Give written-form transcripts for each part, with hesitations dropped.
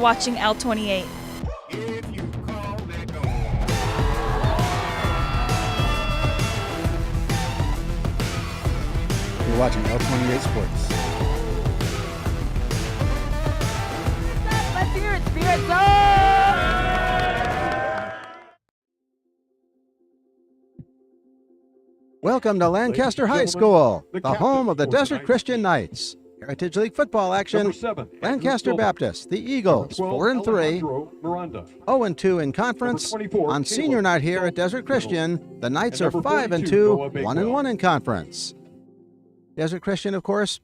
watching L28. You're watching L28 Sports. Let's hear it, Spirit Zone! Welcome to Lancaster High School, the home of the Desert Christian Knights. Heritage League football action. Lancaster Baptist, the Eagles, 4-3, 0-2 in conference. On senior night here at Desert Christian, the Knights are 5-2, 1-1 in conference. Desert Christian, of course,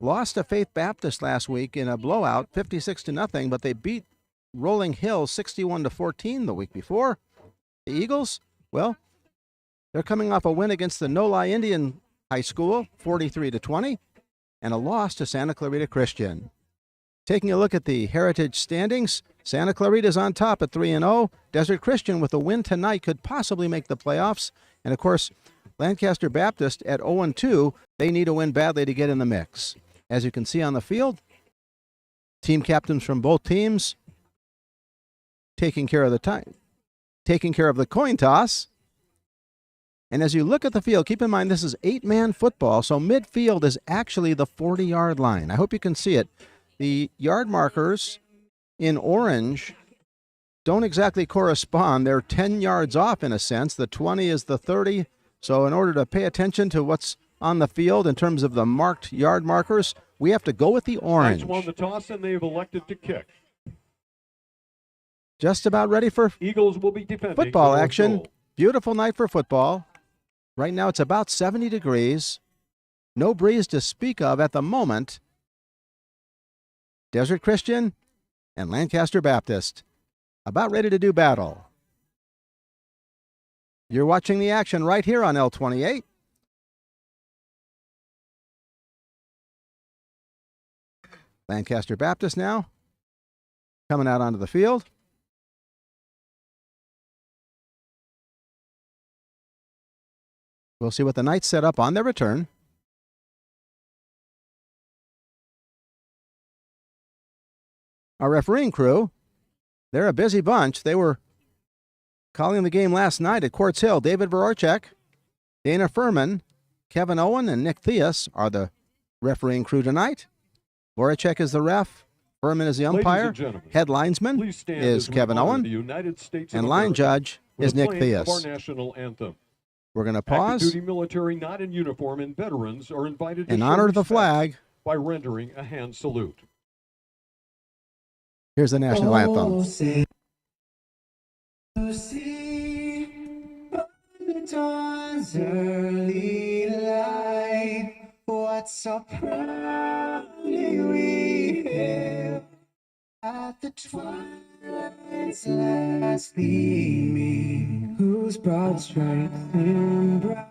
lost to Faith Baptist last week in a blowout, 56-0, but they beat Rolling Hills 61-14 the week before. The Eagles, well, they're coming off a win against the Noli Indian High School, 43-20, and a loss to Santa Clarita Christian. Taking a look at the Heritage standings, Santa Clarita is on top at 3-0. Desert Christian, with a win tonight, could possibly make the playoffs. And, of course, Lancaster Baptist at 0-2, they need a win badly to get in the mix. As you can see on the field, team captains from both teams taking care of the coin toss. And as you look at the field, keep in mind this is 8-man football, so midfield is actually the 40-yard line. I hope you can see it. The yard markers in orange don't exactly correspond. They're 10 yards off in a sense. The 20 is the 30. So in order to pay attention to what's on the field in terms of the marked yard markers, we have to go with the orange. Knights won the toss and they've elected to kick. Just about ready for Eagles will be defending football the action. goal. Beautiful night for football. Right now it's about 70 degrees. No breeze to speak of at the moment. Desert Christian and Lancaster Baptist about ready to do battle. You're watching the action right here on L28. Lancaster Baptist now coming out onto the field. We'll see what the Knights set up on their return. Our refereeing crew, they're a busy bunch. They were calling the game last night at Quartz Hill. David Voracek, Dana Furman, Kevin Owen, and Nick Theus are the refereeing crew tonight. Voracek is the ref. Furman is the umpire. Head linesman is Kevin Owen. And line judge is Nick Theus. We're going to pause. Active duty military not in uniform and veterans are invited to in show honor of the respect flag by rendering a hand salute. Here's the national anthem. The dawn's early light, what so proudly we hail at the twilight's last gleaming, whose broad stripes and bright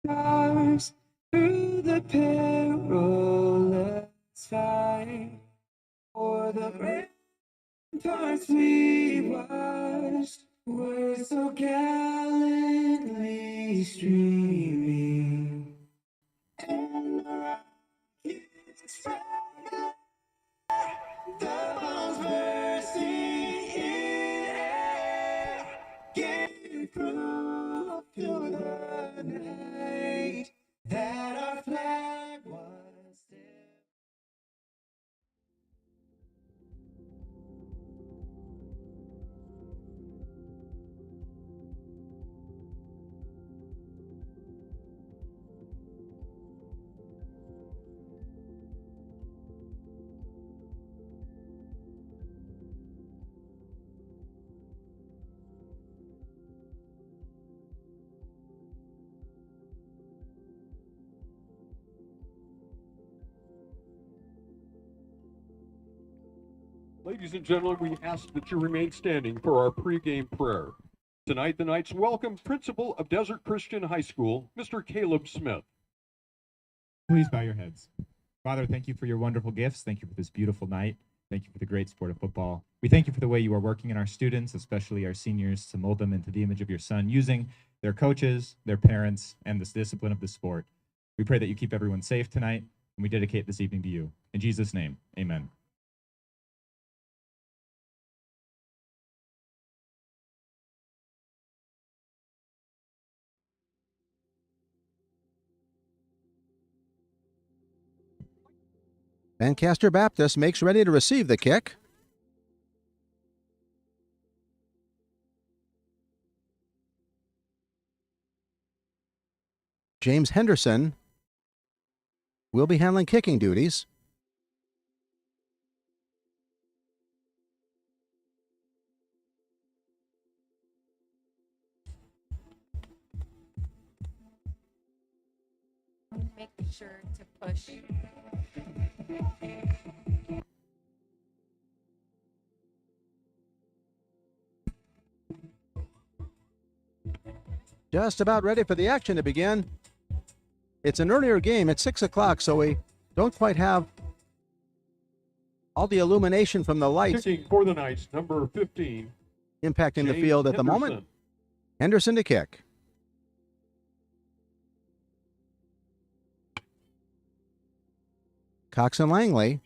stars through the perilous fight for the ramparts we watched were so gallantly streaming, and the rockets fire, the bombs bursting in air, gave proof to the night that our flag was still. Ladies and gentlemen, we ask that you remain standing for our pregame prayer. Tonight, the Knights welcome Principal of Desert Christian High School, Mr. Caleb Smith. Please bow your heads. Father, thank you for your wonderful gifts. Thank you for this beautiful night. Thank you for the great sport of football. We thank you for the way you are working in our students, especially our seniors, to mold them into the image of your son, using their coaches, their parents, and this discipline of the sport. We pray that you keep everyone safe tonight, and we dedicate this evening to you. In Jesus' name, amen. Lancaster Baptist makes ready to receive the kick. James Henderson will be handling kicking duties. Make sure to push. Just about ready for the action to begin. It's an earlier game at 6 o'clock, so we don't quite have all the illumination from the lights Kicking for the Knights, number 15. impacting the James field at the moment. Henderson. Henderson to kick. Cox and Langley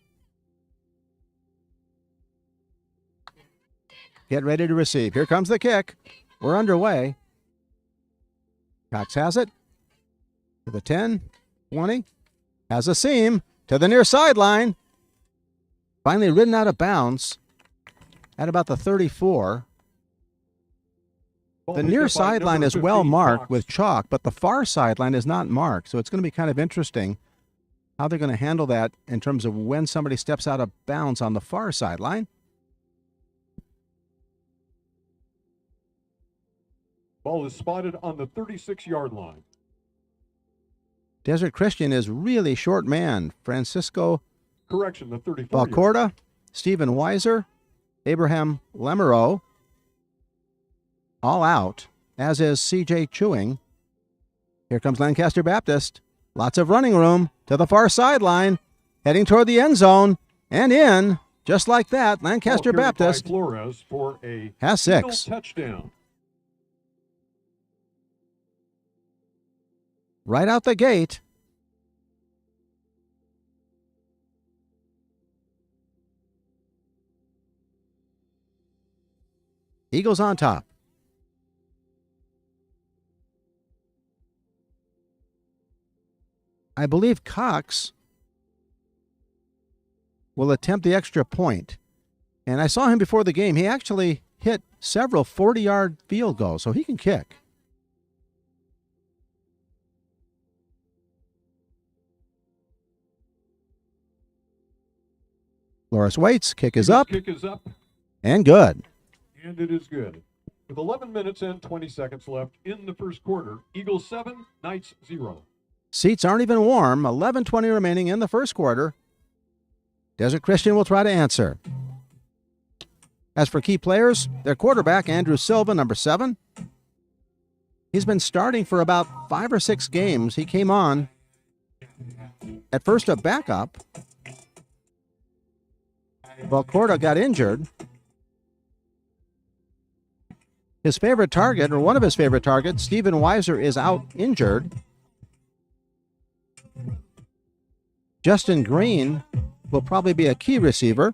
get ready to receive. Here comes the kick. We're underway. Cox has it to the 10, 20, has a seam to the near sideline. Finally ridden out of bounds at about the 34. Ball The picked near up by sideline number is well 15, marked Cox. with chalk, but the far sideline is not marked. So it's going to be kind of interesting how they're going to handle that in terms of when somebody steps out of bounds on the far sideline. Ball is spotted on the 36-yard line. Desert Christian is really short man. Francisco Correction, the 34. Valcorda, Stephen Weiser, Abraham Lemereau, all out, as is C.J. Chewing. Here comes Lancaster Baptist. Lots of running room to the far sideline, heading toward the end zone, and in, just like that, Lancaster Ball carried by Baptist Flores for a has Eagle 6. touchdown. Right out the gate. Eagles on top. I believe Cox will attempt the extra point. And I saw him before the game. He actually hit several 40-yard field goals, so he can kick. Loris waits. Kick is up Kick is up, and good. and it is good. With 11 minutes and 20 seconds left in the first quarter, Eagles 7, Knights 0. Seats aren't even warm. 11:20 remaining in the first quarter. Desert Christian will try to answer. As for key players, their quarterback, Andrew Silva, number 7. He's been starting for about 5 or 6 games. He came on at first a backup. Valcorda got injured. His favorite target, or one of his favorite targets, Stephen Weiser, is out injured. Justin Green will probably be a key receiver.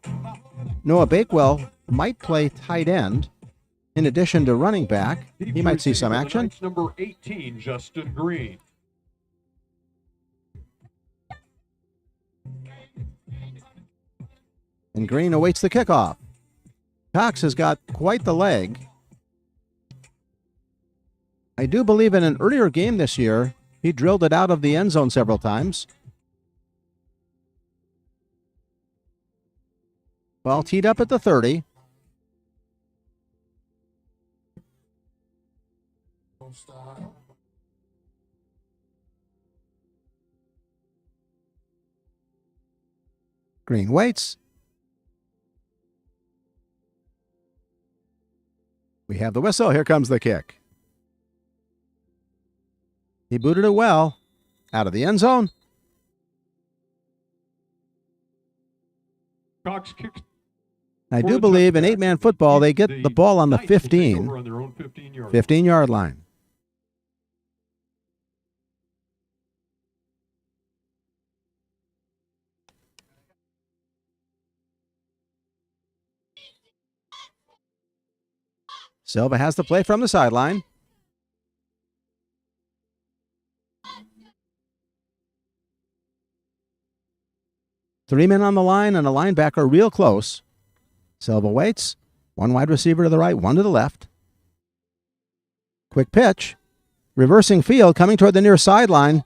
Noah Bakewell might play tight end in addition to running back. He might see some action. Knights number 18, Justin Green. And Green awaits the kickoff. Cox has got quite the leg. I do believe in an earlier game this year, he drilled it out of the end zone several times. Ball teed up at the 30. Green waits. We have the whistle. Here comes the kick. He booted it well. Out of the end zone. Cox kicks. I for do the believe in touchback. 8-man football, they get the ball on the Knights will take 15. over on their own 15-yard 15-yard line. Silva has the play from the sideline. 3 men on the line and a linebacker real close. Silva waits. 1 wide receiver to the right, 1 to the left. Quick pitch. Reversing field, coming toward the near sideline.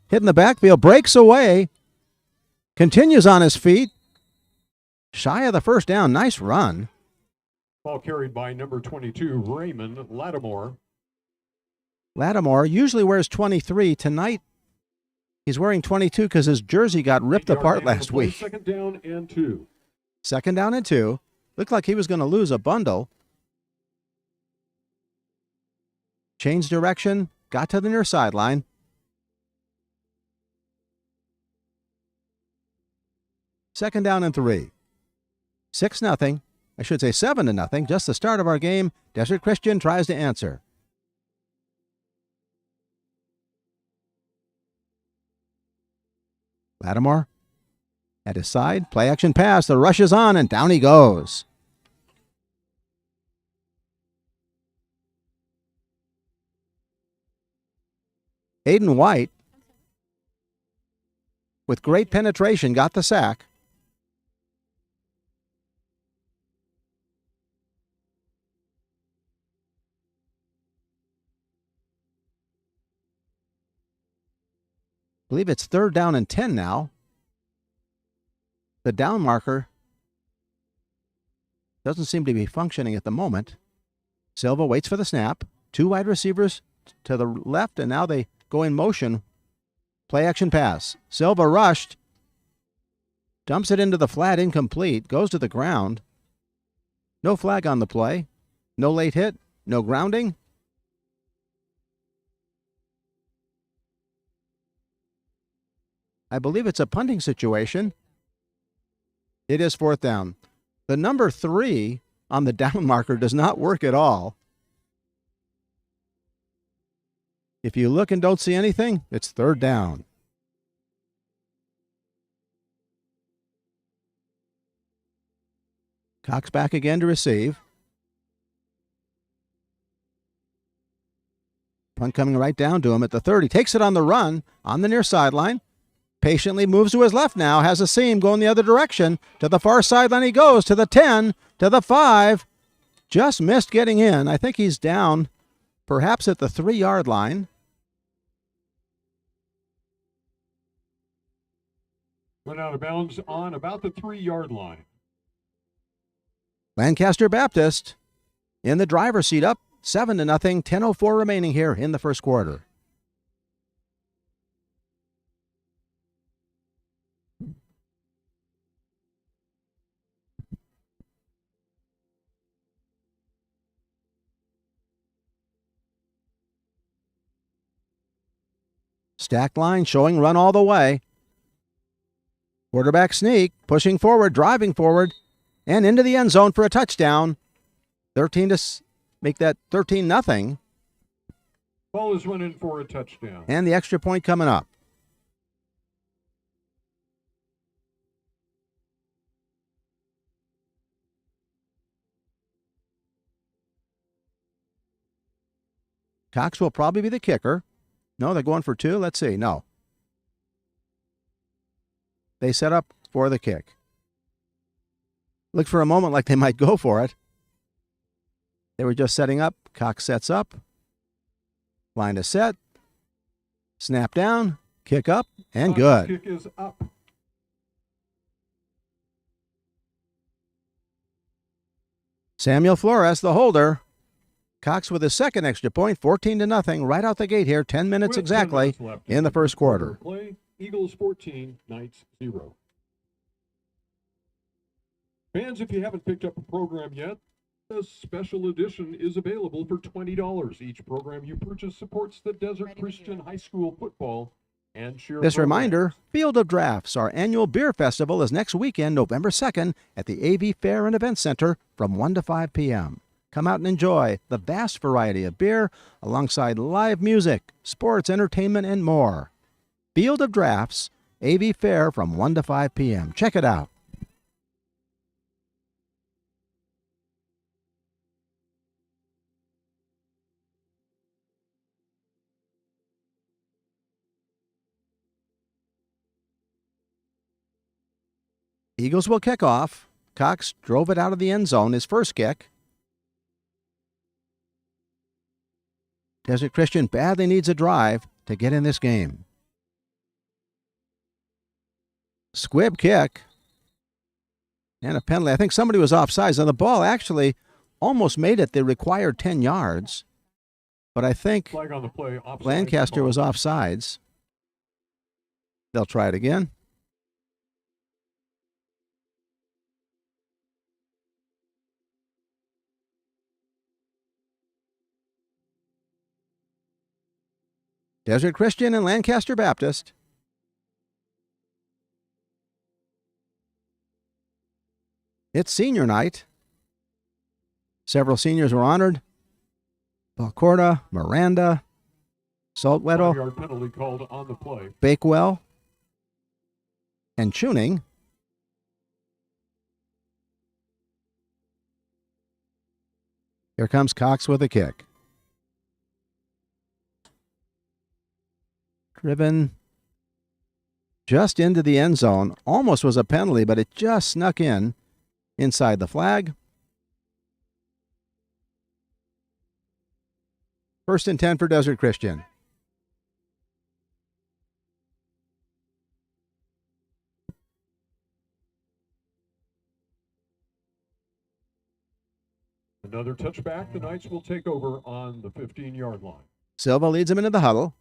Hitting the backfield, breaks away. Continues on his feet. Shy of the first down. Nice run. Ball carried by number 22, Raymond Lattimore. Lattimore usually wears 23. Tonight, he's wearing 22 because his jersey got ripped apart last week. Second down and 2. Second down and 2. Looked like he was going to lose a bundle. Changed direction, got to the near sideline. Second down and 3. 6-0. I should say 7-0. Just the start of our game. Desert Christian tries to answer. Lattimore at his side. Play action pass. The rush is on and down he goes. Aiden White, with great penetration, got the sack. I believe it's 3rd down and 10 now. The down marker doesn't seem to be functioning at the moment. Silva waits for the snap. 2 wide receivers to the left, and now they go in motion. Play action pass. Silva rushed. Dumps it into the flat, incomplete. Goes to the ground. No flag on the play. No late hit. No grounding. I believe it's a punting situation. It is 4th down. The number 3 on the down marker does not work at all. If you look and don't see anything, it's 3rd down. Cox back again to receive. Punt coming right down to him at the 30. Takes it on the run on the near sideline. Patiently moves to his left now. Has a seam going the other direction. To the far sideline he goes. To the 10. To the 5. Just missed getting in. I think he's down perhaps at the 3-yard line. Went out of bounds on about the 3-yard line. Lancaster Baptist in the driver's seat, up 7-0. 10:04 remaining here in the first quarter. Stacked line showing run all the way. Quarterback sneak, pushing forward, driving forward, and into the end zone for a touchdown. 13 to make that 13-0. Ball is running for a touchdown. And the extra point coming up. Cox will probably be the kicker. No, they're going for 2. Let's see. No. They set up for the kick. Looked for a moment like they might go for it. They were just setting up. Cox sets up. Line is set. Snap down. Kick up. And good. Kick is up. Samuel Flores, the holder. Cox with his second extra point. 14-0. Right out the gate here. 10 minutes With 10 exactly minutes left in the first quarter. Play. Eagles 14, Knights 0. Fans, if you haven't picked up a program yet, a special edition is available for $20. Each program you purchase supports the Desert Christian High School football and cheer. This programs. reminder, Field of Drafts, our annual beer festival, is next weekend, November 2nd, at the AV Fair and Event Center from 1 to 5 p.m. Come out and enjoy the vast variety of beer alongside live music, sports, entertainment, and more. Field of Drafts, AV Fair from 1 to 5 p.m. Check it out. Eagles will kick off. Cox drove it out of the end zone, his first kick. Desert Christian badly needs a drive to get in this game. Squib kick. And a penalty. I think somebody was offsides. Now, the ball actually almost made it the required 10 yards. But I think Flag on the play, offside Lancaster ball. was offsides. They'll try it again. Desert Christian and Lancaster Baptist. It's senior night. Several seniors were honored. Balcorda, Miranda, Saltweddle, 5-yard penalty called on the play. Bakewell, and Tuning. Here comes Cox with a kick. Driven just into the end zone. Almost was a penalty, but it just snuck in inside the flag. 1st and 10 for Desert Christian. Another touchback. The Knights will take over on the 15-yard line. Silva leads him into the huddle.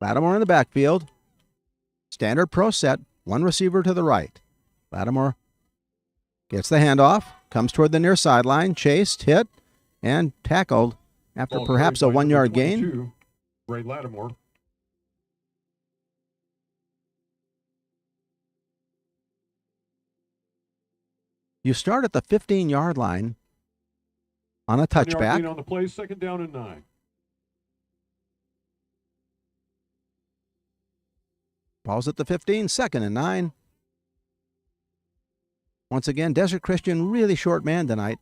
Lattimore in the backfield. Standard pro set, one receiver to the right. Lattimore gets the handoff, comes toward the near sideline, chased, hit, and tackled after Ball perhaps a carried by number 1-yard gain. 22, Ray Lattimore. You start at the 15-yard line on a 10-yard touchback. gain on the play, 2nd down and 9. Ball's at the 15, 2nd and 9. Once again, Desert Christian really short man tonight.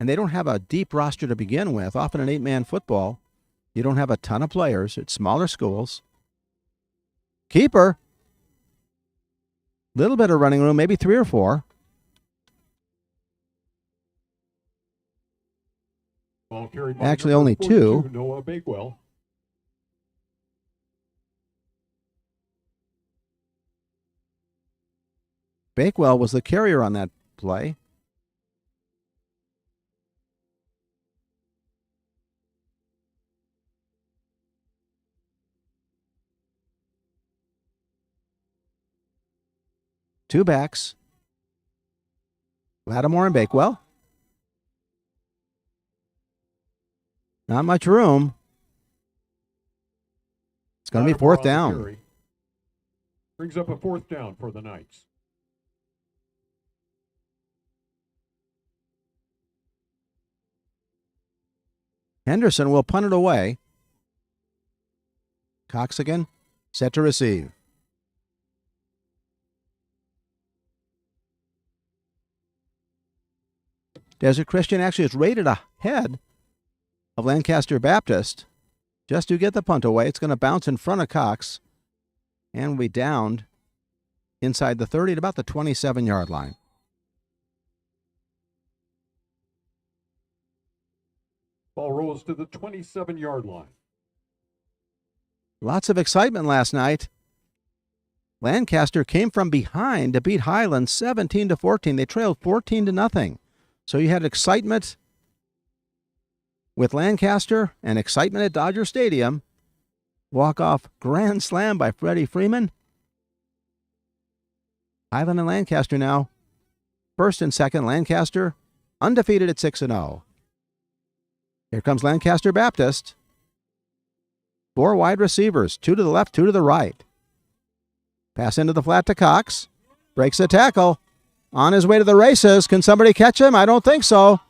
And they don't have a deep roster to begin with. Often in 8-man football, you don't have a ton of players. It's smaller schools. Keeper. Little bit of running room, maybe 3 or 4. Ball carried by Actually, number only 42, 2. Noah Bakewell. Bakewell was the carrier on that play. Two backs. Lattimore and Bakewell. Not much room. It's going to be Lattimore 4th on the down. carry. Brings up a 4th down for the Knights. Henderson will punt it away. Cox again, set to receive. Desert Christian actually is rated ahead of Lancaster Baptist. Just to get the punt away, it's going to bounce in front of Cox and we downed inside the 30 at about the 27-yard line. Ball rolls to the 27-yard line. Lots of excitement last night. Lancaster came from behind to beat Highland 17-14. They trailed 14-0. So you had excitement with Lancaster and excitement at Dodger Stadium. Walk-off grand slam by Freddie Freeman. Highland and Lancaster now 1st and 2nd. Lancaster undefeated at 6-0. Here comes Lancaster Baptist. 4 wide receivers, 2 to the left, 2 to the right. Pass into the flat to Cox. Breaks the tackle. On his way to the races. Can somebody catch him? I don't think so.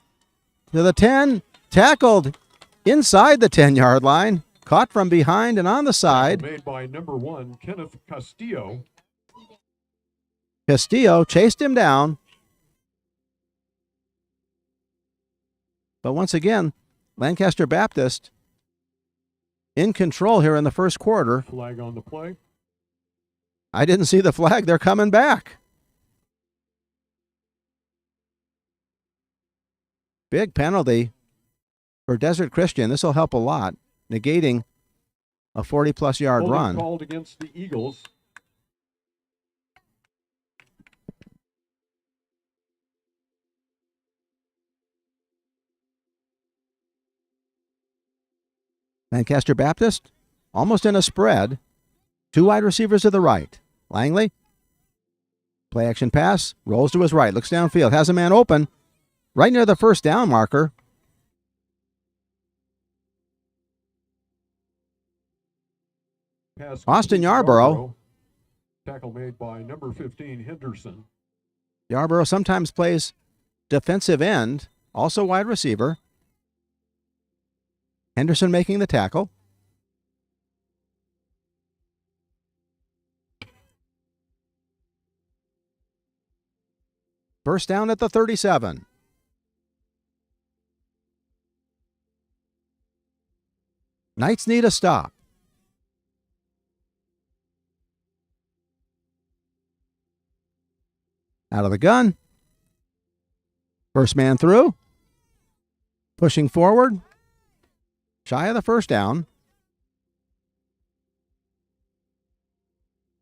To the 10. Tackled inside the 10-yard line. caught from behind and on the side. Made by number 1, Kenneth Castillo. Castillo chased him down. But once again, Lancaster Baptist in control here in the first quarter. Flag on the play. I didn't see the flag. They're coming back. Big penalty for Desert Christian. This will help a lot, negating a 40-plus yard Holding run. Called against the Eagles. Lancaster Baptist almost in a spread. 2 wide receivers to the right. Langley, play action pass, rolls to his right, looks downfield, has a man open right near the first down marker. Pass Austin Yarborough. Tackle made by number 15, Henderson. Yarborough sometimes plays defensive end, also wide receiver. Henderson making the tackle. First down at the 37. Knights need a stop. Out of the gun. First man through. Pushing forward. Shy of the first down.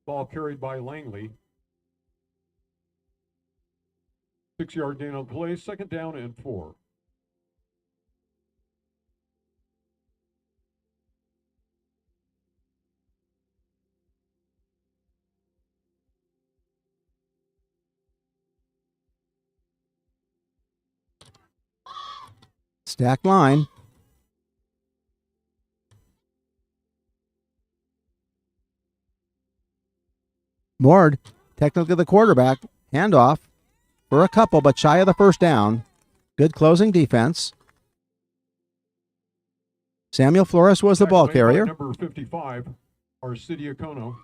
Ball carried by Langley. 6-yard gain on play, 2nd down and 4. Stacked line. Mord, technically the quarterback, handoff for a couple, but shy of the first down. Good closing defense. Samuel Flores was the ball carrier. Number 55, Arcidiacono.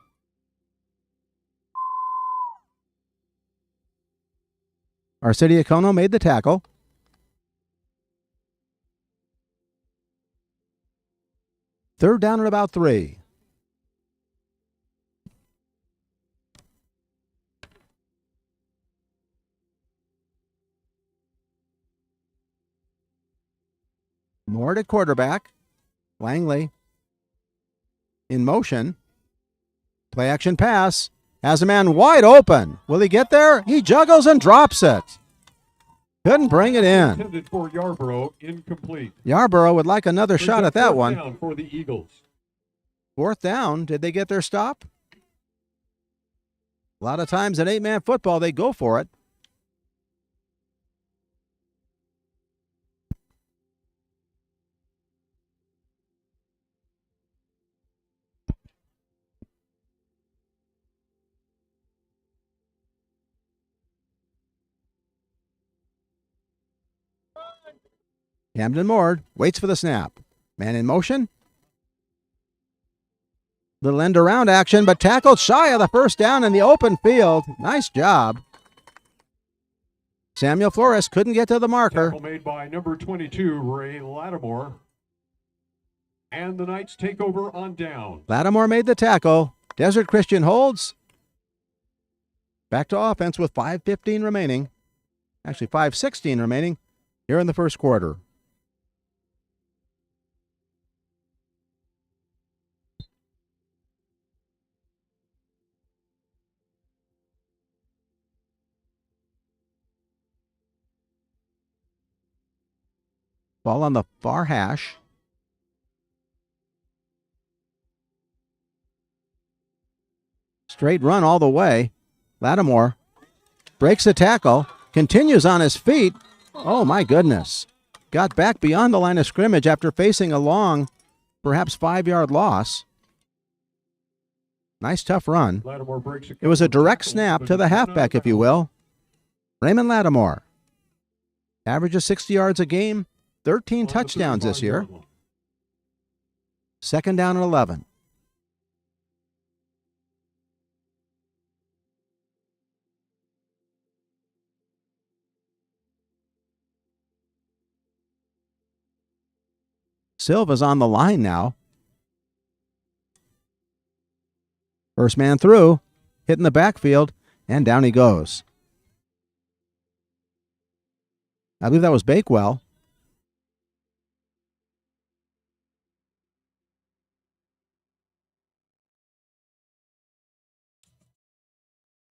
Arcidiacono made the tackle. Third down at about 3. Mord at quarterback. Langley in motion. Play action pass. Has a man wide open. Will he get there? He juggles and drops it. Couldn't bring it in. Intended for Yarborough, incomplete. Yarborough would like another shot at that Fourth one. Down for the Eagles. Fourth down. Did they get their stop? A lot of times in 8-man football, they go for it. Camden Mord waits for the snap. Man in motion. Little end around action, but tackled shy of the first down in the open field. Nice job. Samuel Flores couldn't get to the marker. Tackle made by number 22, Ray Lattimore. And the Knights take over on down. Lattimore made the tackle. Desert Christian holds. Back to offense with 5:15 remaining. Actually, 5:16 remaining here in the first quarter. Ball on the far hash. Straight run all the way. Lattimore breaks the tackle, continues on his feet. Oh, my goodness. Got back beyond the line of scrimmage after facing a long, perhaps 5-yard loss. Nice, tough run. Lattimore breaks It was a direct snap to the halfback, if you will. Raymond Lattimore. Averages 60 yards a game, 13 touchdowns this year. Second down and 11. Silva's on the line now. First man through, hitting the backfield, and down he goes. I believe that was Bakewell.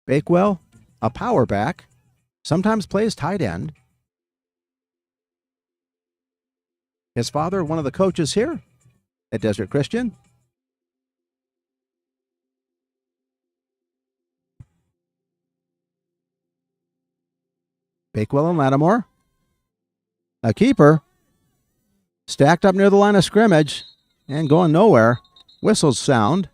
Bakewell, a power back, sometimes plays tight end. His father, one of the coaches here at Desert Christian. Bakewell and Lattimore. A keeper. Stacked up near the line of scrimmage and going nowhere. Whistles sound.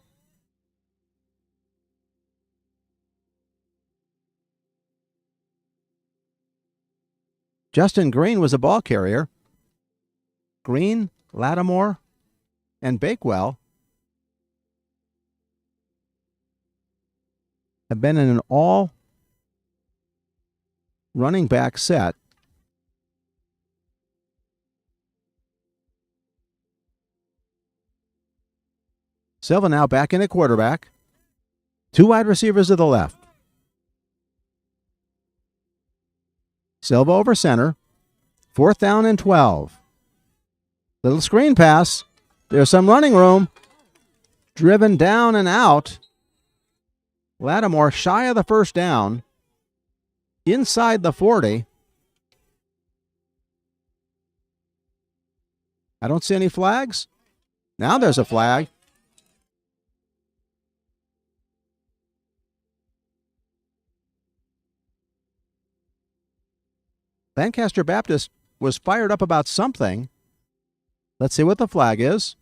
Justin Green was a ball carrier. Green, Lattimore, and Bakewell have been in an all running back set. Silva now back in at quarterback. Two wide receivers to the left. Silva over center. Fourth down and 12. Little screen pass. There's some running room. Driven down and out. Lattimore shy of the first down. Inside the 40. I don't see any flags. Now there's a flag. Lancaster Baptist was fired up about something. Let's see what the flag is.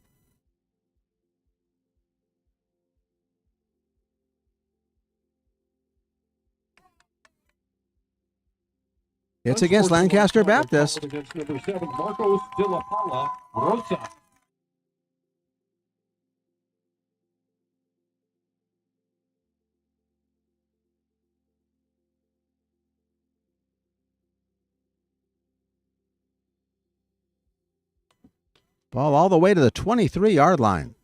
It's against Lancaster Baptist. Against number 7, Marcos de la Pala Rosa. Ball all the way to the 23-yard line.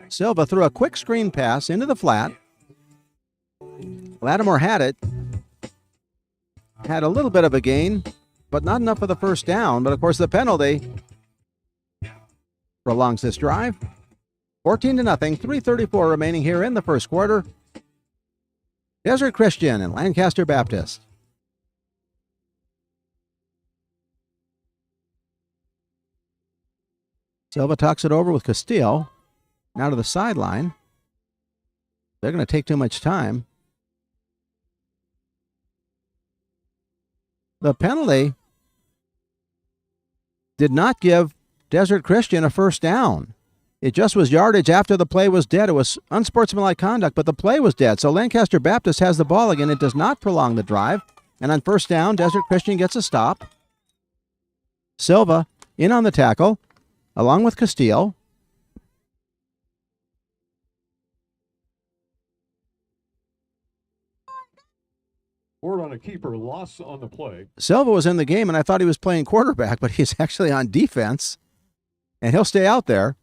Silva threw a quick screen pass into the flat. Lattimore had it. Had a little bit of a gain, but not enough for the first down. But, of course, the penalty prolongs this drive. 14-0, 3:34 remaining here in the first quarter. Desert Christian and Lancaster Baptist. Silva talks it over with Castillo. Now to the sideline. They're going to take too much time. The penalty did not give Desert Christian a first down. It just was yardage after the play was dead. It was unsportsmanlike conduct, but the play was dead. So Lancaster Baptist has the ball again. It does not prolong the drive. And on first down, Desert Christian gets a stop. Silva in on the tackle, along with Castillo. Board on a keeper, loss on the play. Silva was in the game, and I thought he was playing quarterback, but he's actually on defense, and he'll stay out there.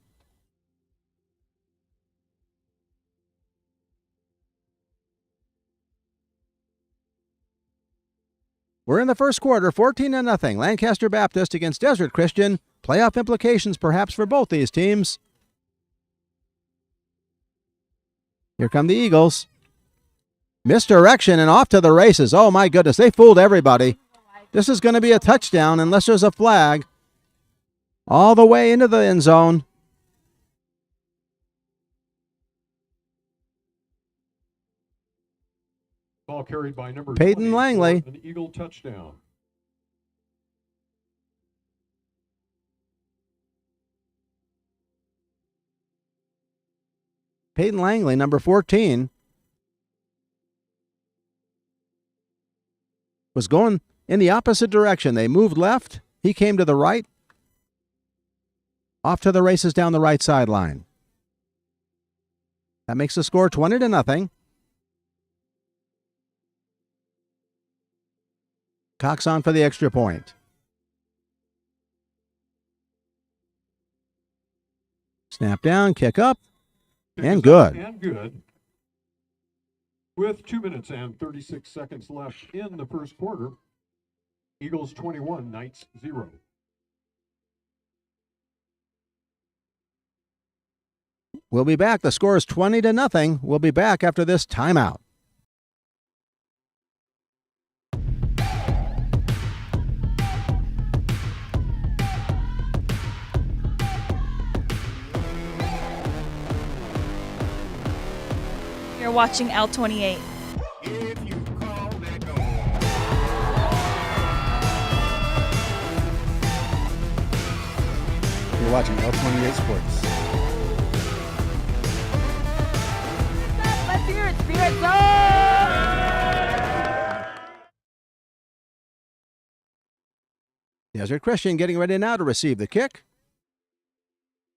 We're in the first quarter, 14-0. Lancaster Baptist against Desert Christian. Playoff implications perhaps for both these teams. Here come the Eagles. Misdirection and off to the races. Oh, my goodness. They fooled everybody. This is going to be a touchdown unless there's a flag. All the way into the end zone. Ball carried by number Peyton 20 Langley. for an Eagle touchdown. Peyton Langley, number 14, was going in the opposite direction. They moved left. He came to the right. Off to the races down the right sideline. That makes the score 20-0. Cox on for the extra point. Snap down, kick up, and good. And good. With 2 minutes and 36 seconds left in the first quarter, Eagles 21, Knights 0. We'll be back. The score is 20-0. We'll be back after this timeout. You're watching L28. You're watching L28 Sports. Let's hear it, Spirit Desert Christian getting ready now to receive the kick.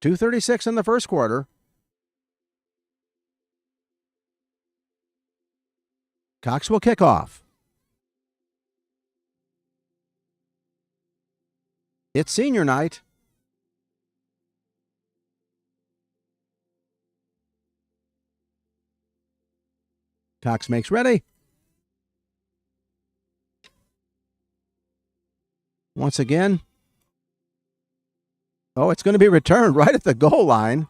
2:36 in the first quarter. Cox will kick off. It's senior night. Cox makes ready. Once again. Oh, it's going to be returned right at the goal line.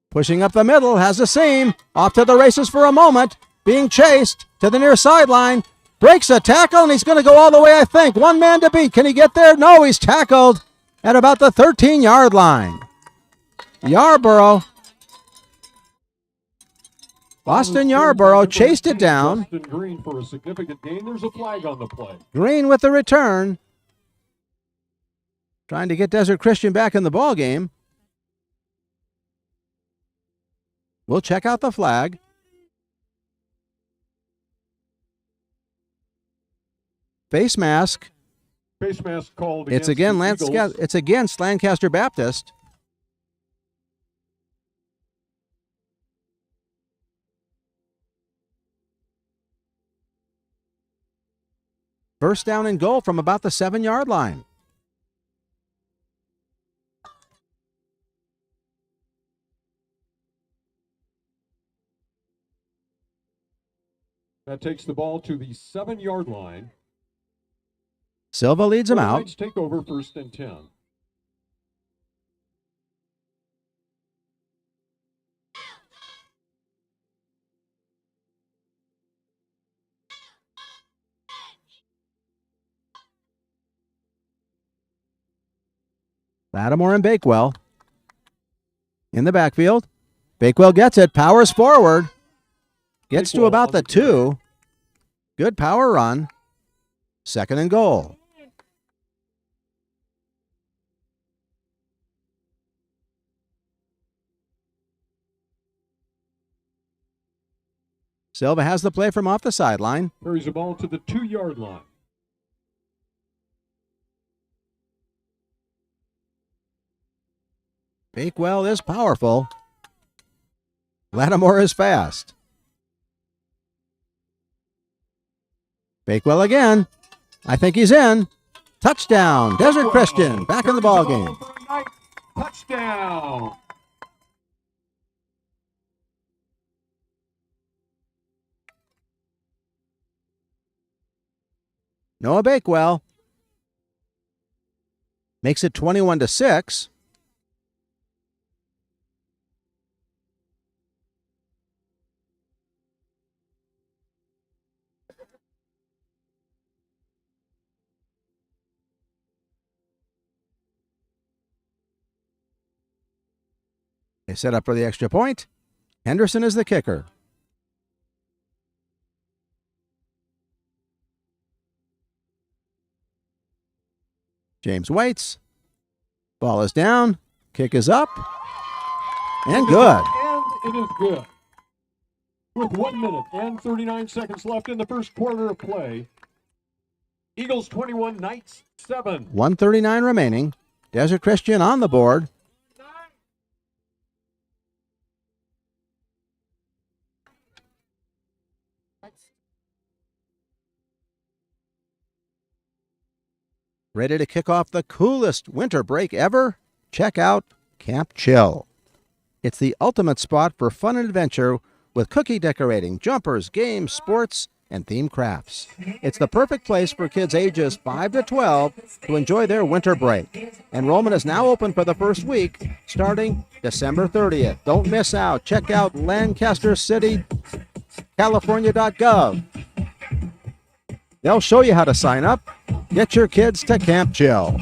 Pushing up the middle, has a seam. Off to the races for a moment. Being chased to the near sideline. Breaks a tackle, and he's going to go all the way, I think. One man to beat. Can he get there? No, he's tackled at about the 13-yard line. Yarborough. Boston Yarborough chased it down. Green for a significant gain. There's a flag on the play. Green with the return. Trying to get Desert Christian back in the ball game. We'll check out the flag. Face mask. Face mask called. It's against Lancaster Baptist. First down and goal from about the 7-yard line. That takes the ball to the 7-yard line. Silva leads him out. Knights take over 1st and 10. Lattimore and Bakewell in the backfield. Bakewell gets it, powers forward. Gets to about the 2. Good power run. 2nd and goal. Silva has the play from off the sideline. Carries the ball to the 2-yard line. Bakewell is powerful. Lattimore is fast. Bakewell again. I think he's in. Touchdown. Desert Christian back in the ball game. Touchdown. Noah Bakewell makes it 21-6. They set up for the extra point. Henderson is the kicker. James waits. Ball is down. Kick is up. And good. And it is good. With 1 minute and 39 seconds left in the first quarter of play, Eagles 21, Knights 7. 1:39 remaining. Desert Christian on the board. Ready to kick off the coolest winter break ever? Check out Camp Chill. It's the ultimate spot for fun and adventure with cookie decorating, jumpers, games, sports, and themed crafts. It's the perfect place for kids ages 5 to 12 to enjoy their winter break. Enrollment is now open for the first week, starting December 30th. Don't miss out. Check out LancasterCityCalifornia.gov. They'll show you how to sign up. Get your kids to Camp Chill.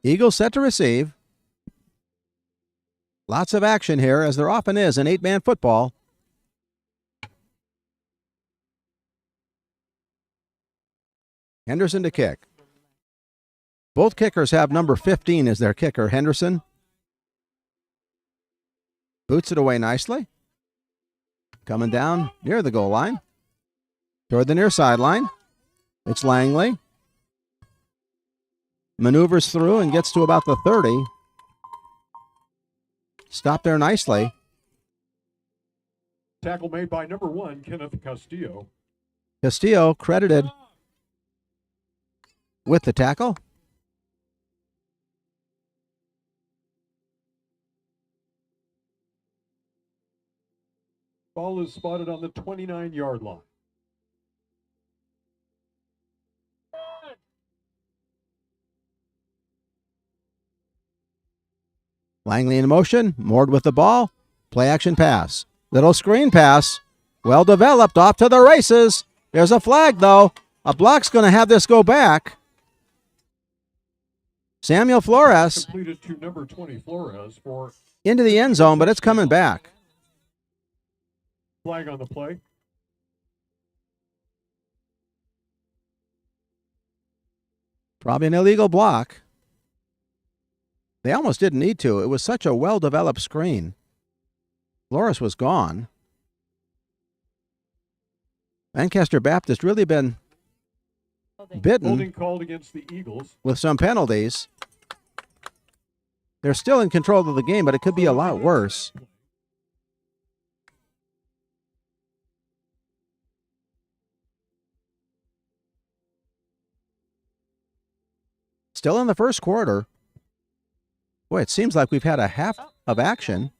Eagles set to receive. Lots of action here, as there often is in 8-man football. Henderson to kick. Both kickers have number 15 as their kicker. Henderson boots it away nicely. Coming down near the goal line. Toward the near sideline. It's Langley. Maneuvers through and gets to about the 30. Stopped there nicely. Tackle made by number 1, Kenneth Castillo. Castillo credited with the tackle. Ball is spotted on the 29-yard line. Langley in motion, moored with the ball. Play action pass. Little screen pass. Well developed, off to the races. There's a flag though. A block's going to have this go back. Samuel Flores Completed to number 20, Flores, for into the end zone, but it's coming back. flag on the play. Probably an illegal block. They almost didn't need to. It was such a well-developed screen. Flores was gone. Lancaster Baptist really been bitten Holding called against the Eagles. with some penalties. They're still in control of the game, but it could be a lot worse. Still in the first quarter. Boy, it seems like we've had a half of action.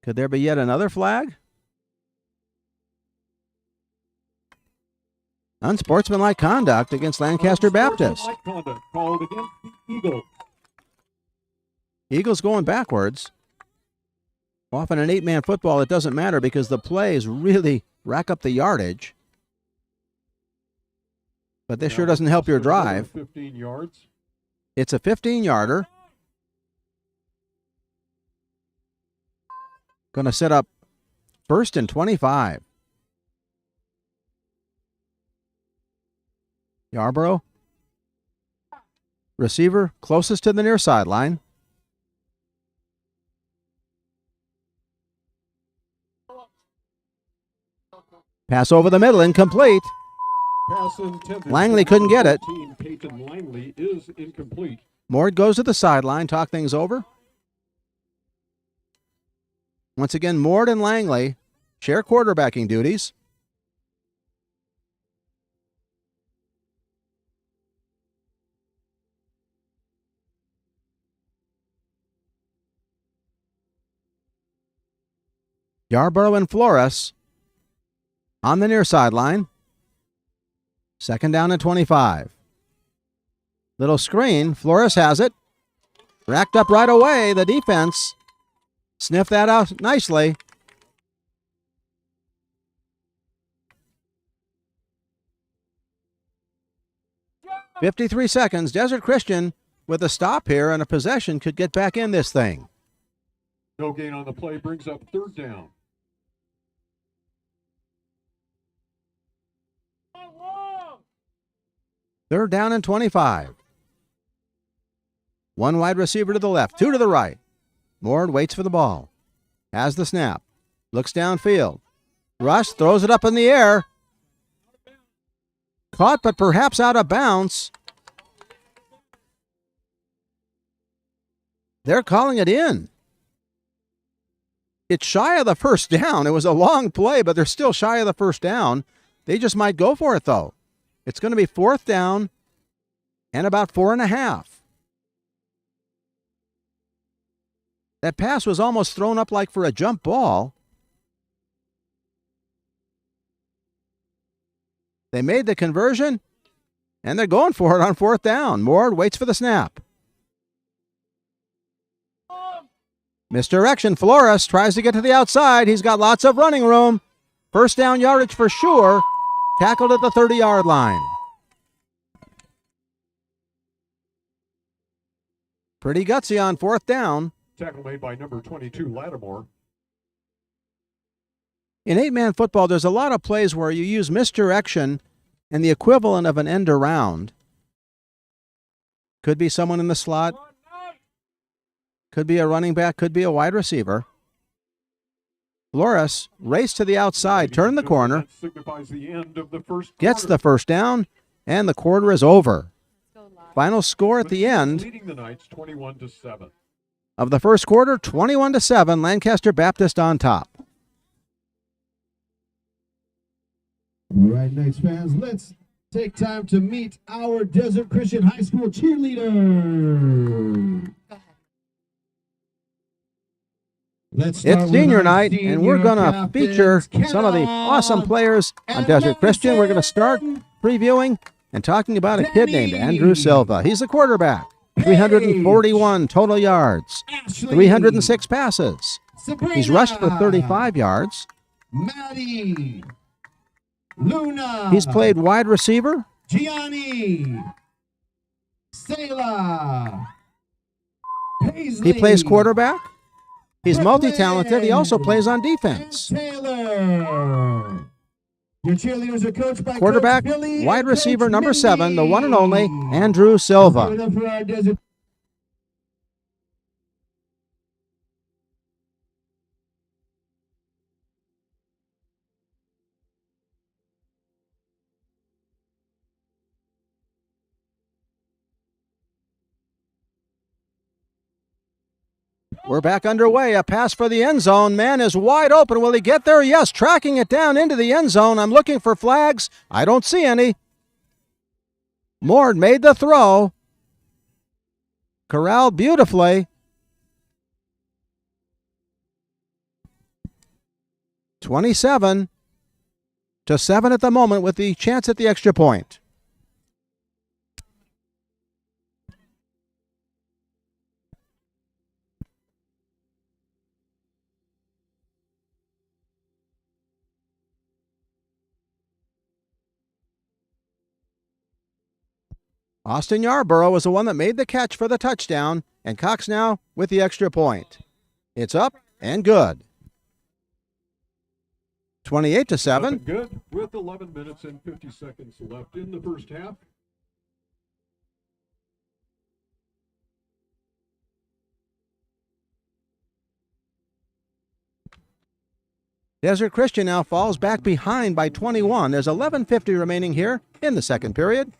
Could there be yet another flag? Unsportsmanlike conduct against Lancaster Baptist. Unsportsmanlike conduct called against the Eagles. Eagles going backwards. Often in 8-man football, it doesn't matter because the plays really rack up the yardage. But this sure doesn't help your drive. 15 yards. It's a 15-yarder. Going to set up 1st and 25. Yarborough. Receiver closest to the near sideline. Pass over the middle, incomplete. Pass intended. Langley couldn't get it. 14, Peyton Langley is incomplete. Mord goes to the sideline, talk things over. Once again, Mord and Langley share quarterbacking duties. Yarborough and Flores on the near sideline. 2nd down and 25. Little screen. Flores has it. Racked up right away. The defense sniffed that out nicely. .53 seconds. Desert Christian with a stop here and a possession could get back in this thing. No gain on the play brings up third down. Third down and 25. One wide receiver to the left, two to the right. Moore waits for the ball. Has the snap. Looks downfield. Rush throws it up in the air. Caught, but perhaps out of bounds. They're calling it in. It's shy of the first down. It was a long play, but they're still shy of the first down. They just might go for it, though. It's going to be fourth down and about 4.5. That pass was almost thrown up like for a jump ball. They made the conversion, and they're going for it on fourth down. Moore waits for the snap. Misdirection. Flores tries to get to the outside. He's got lots of running room. First down yardage for sure. Tackled at the 30-yard line. Pretty gutsy on fourth down. Tackle made by number 22, Lattimore. In 8-man football, there's a lot of plays where you use misdirection and the equivalent of an end around. Could be someone in the slot. Could be a running back. Could be a wide receiver. Flores raced to the outside, turned the corner, That signifies the end of the first gets quarter. the first down, and the quarter is over. Final score at the end Leading the Knights 21-7. of the first quarter, 21-7, Lancaster Baptist on top. All right, Knights fans, let's take time to meet our Desert Christian High School cheerleader. Go ahead. Let's start It's with senior our night, and we're senior going to captains, feature some of the awesome players on and Desert Christian. We're going to start Madison, previewing and talking about a kid named Danny, Andrew Silva. He's the quarterback. 341 total yards, Ashley, 306 passes. Sabrina, He's rushed for 35 yards. Maddie, Luna, He's played wide receiver. Gianni, Selah, Paisley, He plays quarterback. He's Brooklyn, multi-talented. He also plays on and defense. Taylor. Your cheerleaders are coached by Quarterback, Coach Billy wide and receiver Coach number 7, the one and only Mindy. Andrew Give it Silva. up for our Desert. We're back underway. A pass for the end zone. Man is wide open. Will he get there? Yes, tracking it down into the end zone. I'm looking for flags. I don't see any. Moore made the throw. Corralled beautifully. 27-7 at the moment with the chance at the extra point. Austin Yarborough was the one that made the catch for the touchdown, and Cox now with the extra point. It's up and good. 28-7. Nothing good with 11 minutes and 50 seconds left in the first half. Desert Christian now falls back behind by 21. There's 11:50 remaining here in the second period.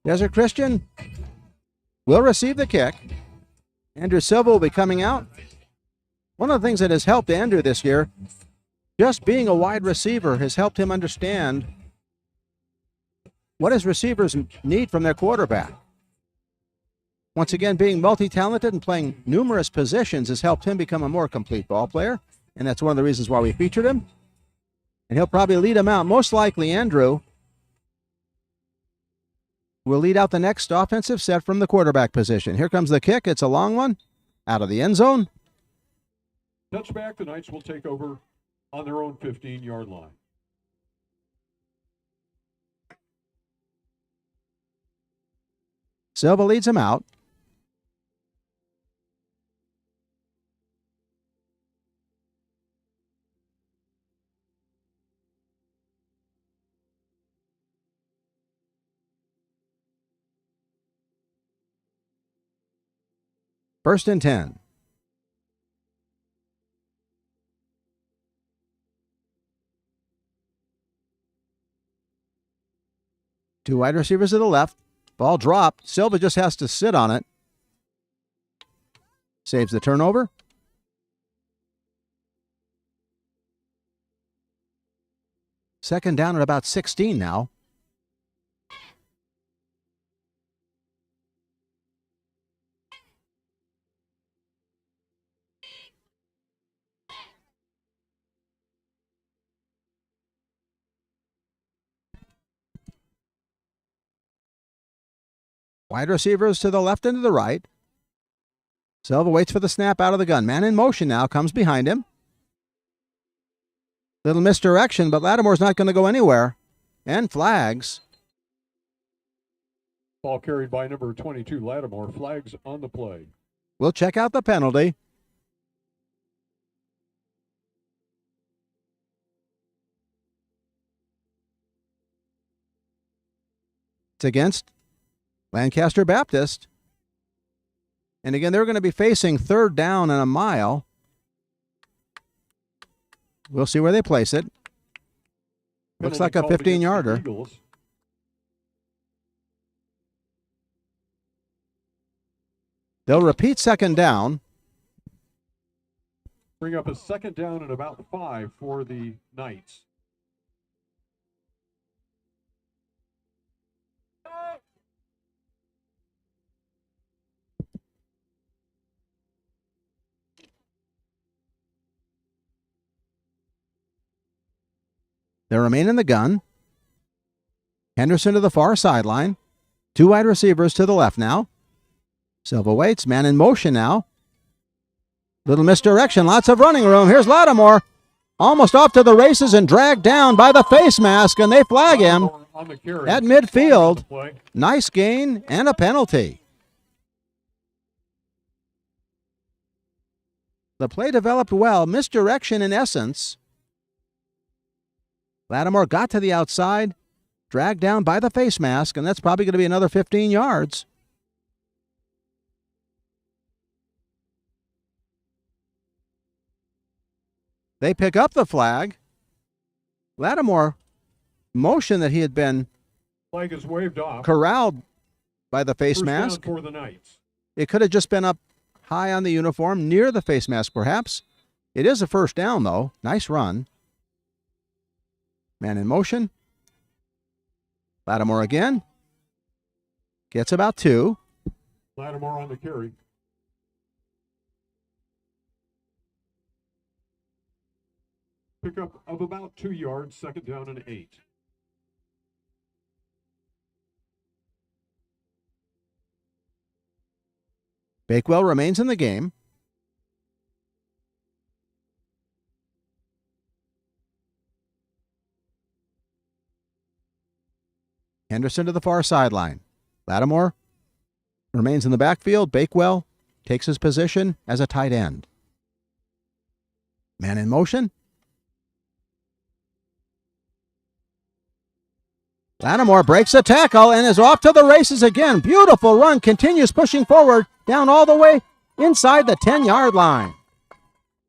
Desert Christian will receive the kick. Andrew Silva will be coming out. One of the things that has helped Andrew this year, just being a wide receiver has helped him understand what his receivers need from their quarterback. Once again, being multi-talented and playing numerous positions has helped him become a more complete ball player, and that's one of the reasons why we featured him. And he'll probably lead him out. Most likely, Andrew will lead out the next offensive set from the quarterback position. Here comes the kick. It's a long one out of the end zone. Touchback, the Knights will take over on their own 15-yard line. Silva leads him out. First and 10. Two wide receivers to the left. Ball dropped. Silva just has to sit on it. Saves the turnover. Second down at about 16 now. Wide receivers to the left and to the right. Silva waits for the snap out of the gun. Man in motion now, comes behind him. Little misdirection, but Lattimore's not going to go anywhere. And flags. Ball carried by number 22, Lattimore. Flags on the play. We'll check out the penalty. It's against Lancaster Baptist. And again, they're going to be facing third down and a mile. We'll see where they place it. Looks like a 15-yarder. They'll repeat second down. Bring up a second down and about 5 for the Knights. They remain in the gun. Henderson to the far sideline. Two wide receivers to the left now. Silva waits. Man in motion now. Little misdirection. Lots of running room. Here's Lattimore. Almost off to the races and dragged down by the face mask, and they flag him at midfield. Nice gain and a penalty. The play developed well. Misdirection in essence. Lattimore got to the outside, dragged down by the face mask, and that's probably going to be another 15 yards. They pick up the flag. Lattimore motioned that he had been flag is waved off. Corralled by the face First mask. down for the Knights. It could have just been up high on the uniform, near the face mask perhaps. It is a first down, though. Nice run. Man in motion. Lattimore again. Gets about 2. Lattimore on the carry. Pickup of about 2 yards, second down and 8. Bakewell remains in the game. Henderson to the far sideline. Lattimore remains in the backfield. Bakewell takes his position as a tight end. Man in motion. Lattimore breaks a tackle and is off to the races again. Beautiful run. Continues pushing forward down all the way inside the 10-yard line.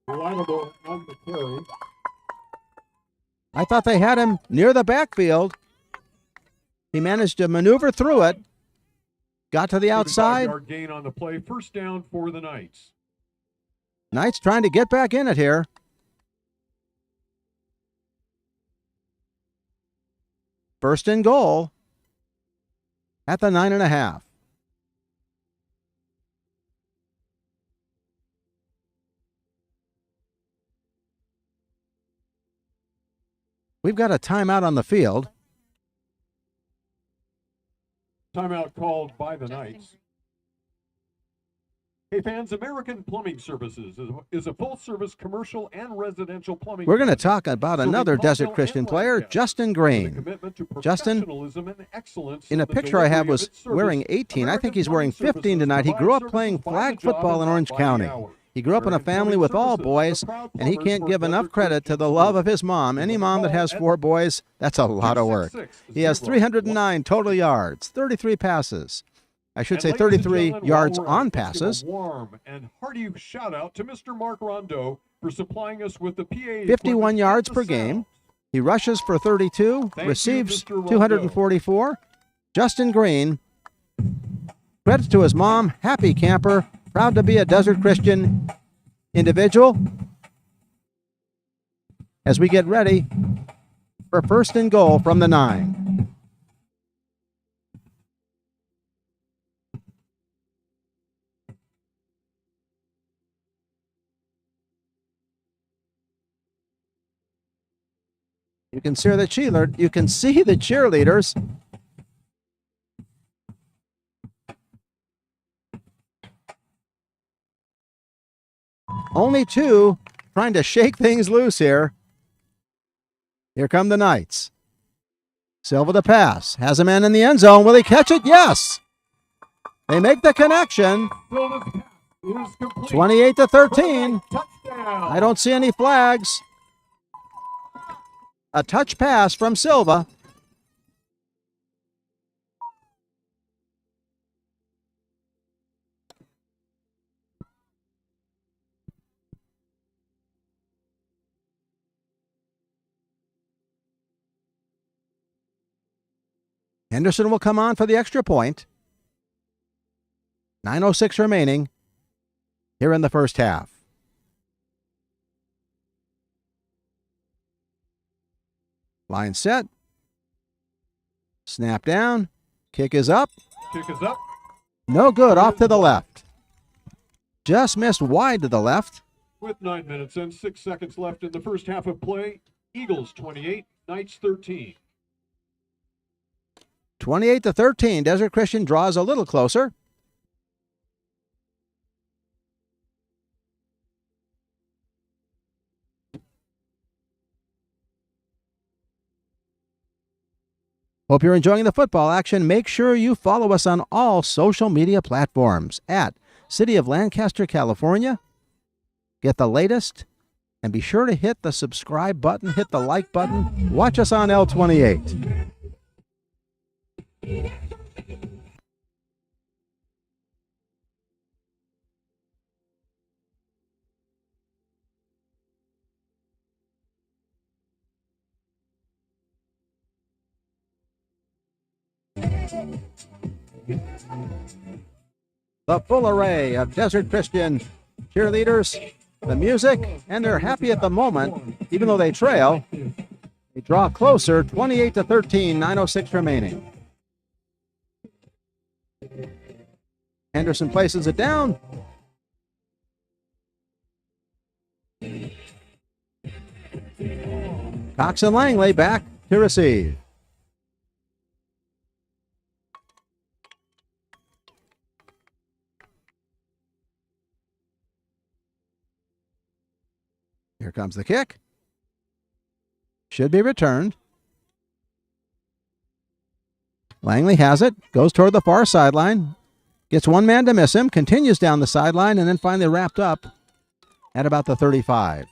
Lattimore on the carry. I thought they had him near the backfield. He managed to maneuver through it. Got to the outside. 35-yard gain on the play. First down for the Knights. Knights trying to get back in it here. First and goal at the 9.5. We've got a timeout on the field. Timeout called by the Knights. Hey fans, American Plumbing Services is a full-service commercial and residential plumbing. We're going to talk about serving another Desert Colville Christian and player, Lancaster, Justin with a Green. commitment to Justin, professionalism and excellence in a the picture I have, delivery of was its service. wearing 18. I think he's wearing American 15 Plumbing tonight. He Services grew up provides playing services by flag the job football in and Orange not by the County. hour. He grew up in a American family Plumbing with all Services, boys, the proud and he plumbers can't for give enough Desert credit to Christian the love School. of his mom. Any mom that has 4 boys, that's a lot of work. 266 He has 0 309 total yards, 33 passes. I should say And ladies and 33 gentlemen, yards while we're at on it, let's give a passes. warm and hearty shout out to Mr. Mark Rondeau for supplying us with the PA 51 equipment yards and per the game. sound. He rushes for 32, Thank you, receives Mr. Rondeau. 244. Justin Green, credits to his mom, happy camper, proud to be a Desert Christian individual. As we get ready for first and goal from the 9. You can see the cheerleaders. Only 2 trying to shake things loose here. Here come the Knights. Silva to pass. Has a man in the end zone. Will he catch it? Yes. They make the connection. 28-13. I don't see any flags. A touch pass from Silva. Henderson will come on for the extra point. 9:06 remaining here in the first half. Line set. Snap down. Kick is up. Kick is up. No good. Off to the left. Just missed wide to the left. With 9 minutes and 6 seconds left in the first half of play, Eagles 28, Knights 13. 28-13. Desert Christian draws a little closer. Hope you're enjoying the football action. Make sure you follow us on all social media platforms at City of Lancaster, California. Get the latest, and be sure to hit the subscribe button, hit the like button. Watch us on L28. The full array of Desert Christian cheerleaders, the music, and they're happy at the moment, even though they trail. They draw closer, 28-13, 9:06 remaining. Henderson places it down. Cox and Langley back to receive. Here comes the kick. Should be returned. Langley has it, goes toward the far sideline, gets one man to miss him, continues down the sideline, and then finally wrapped up at about the 35.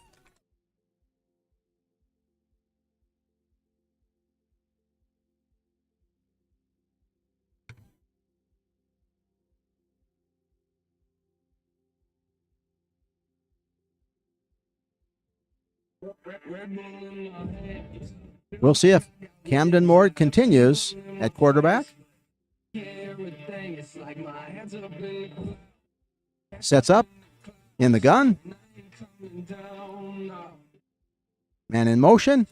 We'll see if Camden Moore continues at quarterback. Sets up in the gun. Man in motion.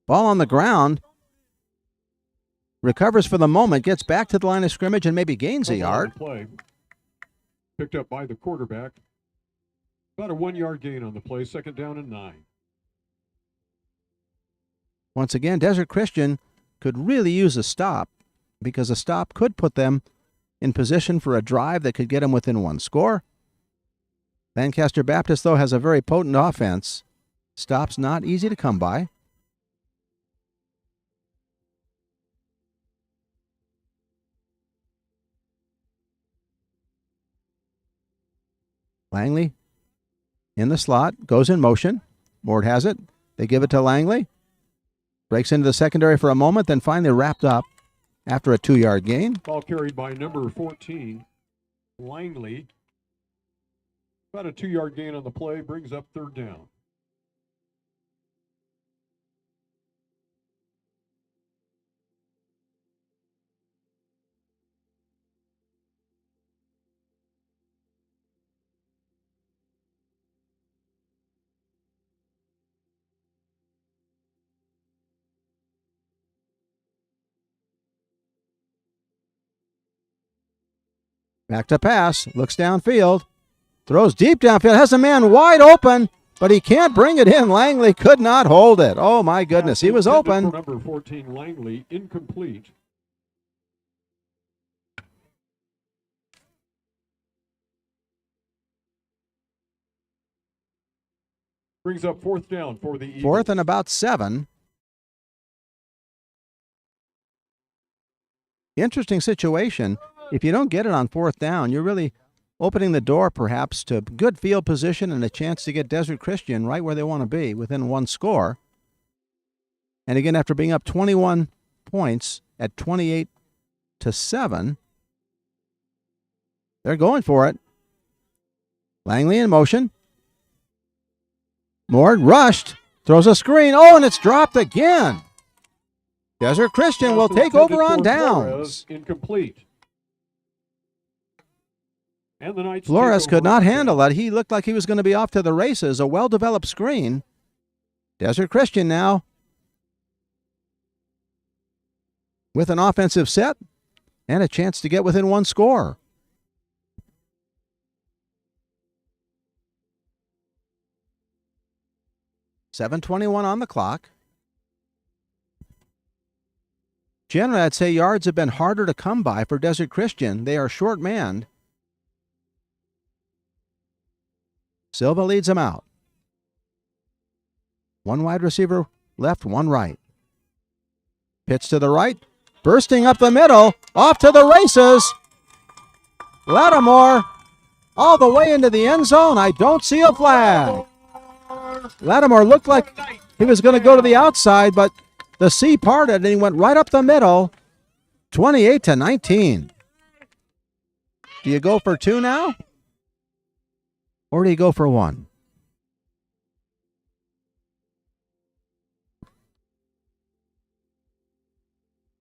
Ball on the ground. Recovers for the moment, gets back to the line of scrimmage and maybe gains a yard. Play. Picked up by the quarterback. About a 1 yard gain on the play, second down and 9. Once again, Desert Christian could really use a stop because a stop could put them in position for a drive that could get them within one score. Lancaster Baptist, though, has a very potent offense. Stops not easy to come by. Langley in the slot, goes in motion. Mord has it. They give it to Langley. Breaks into the secondary for a moment, then finally wrapped up after a 2-yard gain. Ball carried by number 14, Langley. About a 2-yard gain on the play, brings up 3rd down. Back to pass, looks downfield, throws deep downfield, has a man wide open, but he can't bring it in. Langley could not hold it. Oh my goodness, he was open. For number 14, Langley, incomplete. Brings up 4th down for the Eagles. 4th and about 7. Interesting situation. If you don't get it on 4th down, you're really opening the door perhaps to good field position and a chance to get Desert Christian right where they want to be, within one score. And again, after being up 21 points at 28-7, they're going for it. Langley in motion. Mord rushed, throws a screen. Oh, and it's dropped again. Desert Christian will take over on downs. Incomplete. And the Knights Flores could not handle it. He looked like he was going to be off to the races. A well-developed screen. Desert Christian now with an offensive set and a chance to get within one score. .7:21 on the clock. Generally, I'd say yards have been harder to come by for Desert Christian. They are short-manned. Silva leads them out. One wide receiver left, one right. Pitch to the right, bursting up the middle, off to the races. Lattimore all the way into the end zone. I don't see a flag. Lattimore looked like he was going to go to the outside, but the sea parted and he went right up the middle. 28-19. Do you go for 2 now? Or do you go for 1?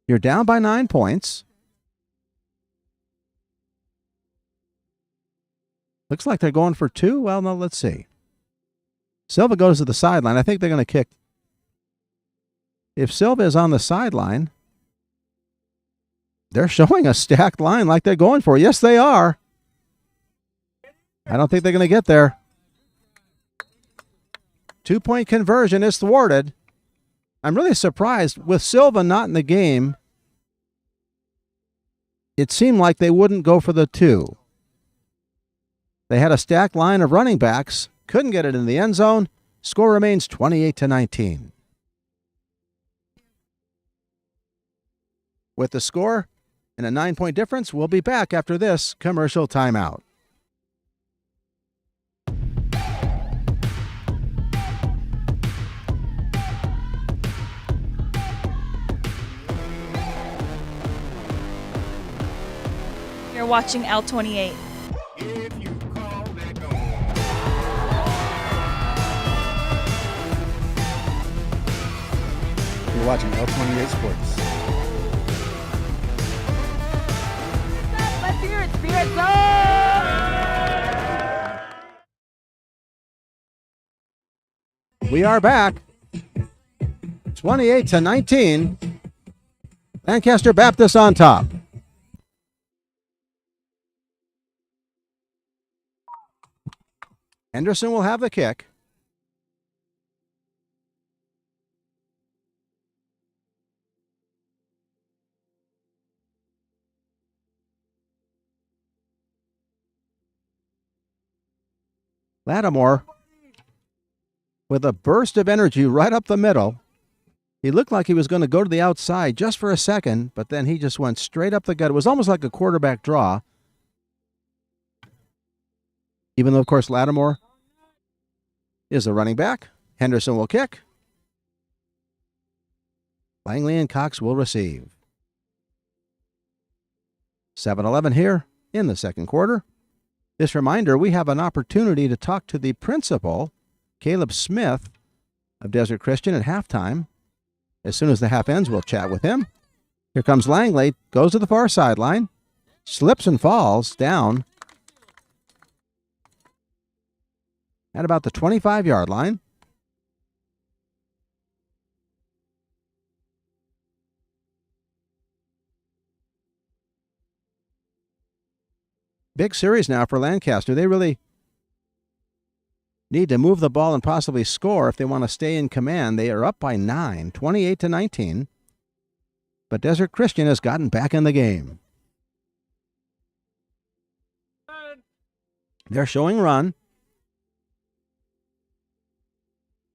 You're down by 9 points. Looks like they're going for 2. Well, no, let's see. Silva goes to the sideline. I think they're going to kick. If Silva is on the sideline, they're showing a stacked line like they're going for. Yes, they are. I don't think they're going to get there. 2-point conversion is thwarted. I'm really surprised with Silva not in the game. It seemed like they wouldn't go for the 2. They had a stacked line of running backs, couldn't get it in the end zone. Score remains 28-19. With the score and a 9-point difference, we'll be back after this commercial timeout. You're watching L28. You're watching L28 Sports. Let's hear it, Spirit Zone! We are back. 28-19. Lancaster Baptist on top. Henderson will have the kick. Lattimore with a burst of energy right up the middle. He looked like he was going to go to the outside just for a second, but then he just went straight up the gut. It was almost like a quarterback draw. Even though, of course, Lattimore is the running back. Henderson will kick. Langley and Cox will receive. 7-11 here in the second quarter. This reminder, we have an opportunity to talk to the principal, Caleb Smith of Desert Christian, at halftime. As soon as the half ends, we'll chat with him. Here comes Langley, goes to the far sideline, slips and falls down at about the 25-yard line. Big series now for Lancaster. They really need to move the ball and possibly score if they want to stay in command. They are up by 9, 28-19. But Desert Christian has gotten back in the game. They're showing run.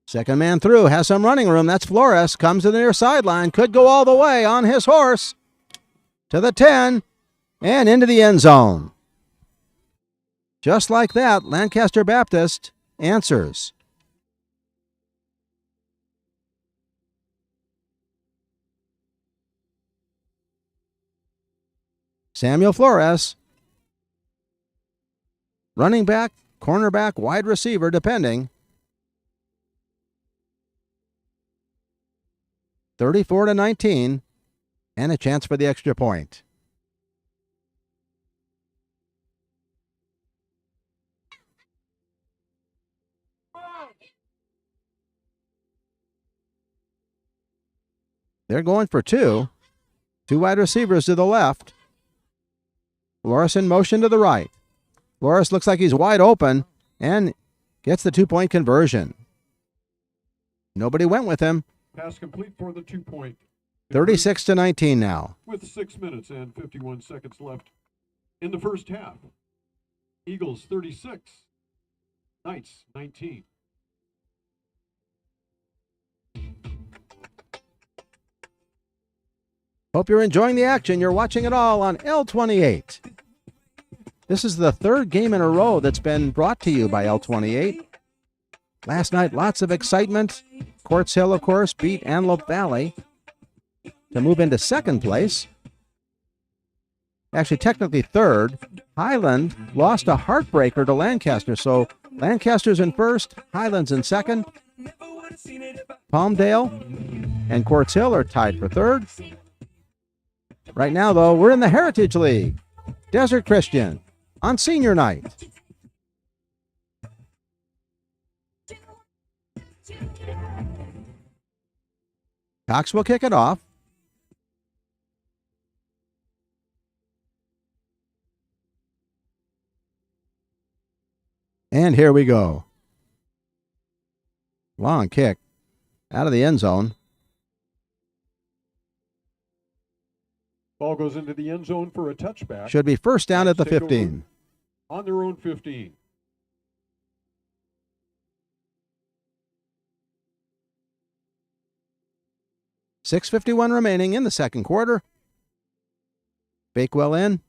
Second man through, has some running room. That's Flores. Comes to the near sideline. Could go all the way on his horse to the 10 and into the end zone. Just like that, Lancaster Baptist answers. Samuel Flores, running back, cornerback, wide receiver, depending. 34-19, and a chance for the extra point. They're going for two. Two wide receivers to the left. Flores in motion to the right. Flores looks like he's wide open and gets the 2-point conversion. Nobody went with him. Pass complete for the 2-point. 36-19 now. With 6 minutes and 51 seconds left in the first half. Eagles 36, Knights 19. Hope you're enjoying the action. You're watching it all on L28. This is the third game in a row that's been brought to you by L28. Last night, lots of excitement. Quartz Hill, of course, beat Antelope Valley to move into second place. Actually, technically third. Highland lost a heartbreaker to Lancaster, so Lancaster's in first, Highland's in second. Palmdale and Quartz Hill are tied for third. Right now, though, we're in the Heritage League. Desert Christian on senior night. Cox will kick it off. And here we go. Long kick out of the end zone. Ball goes into the end zone for a touchback. Should be first down at the Take 15. over on their own 15. .6:51 remaining in the second quarter. Bakewell in.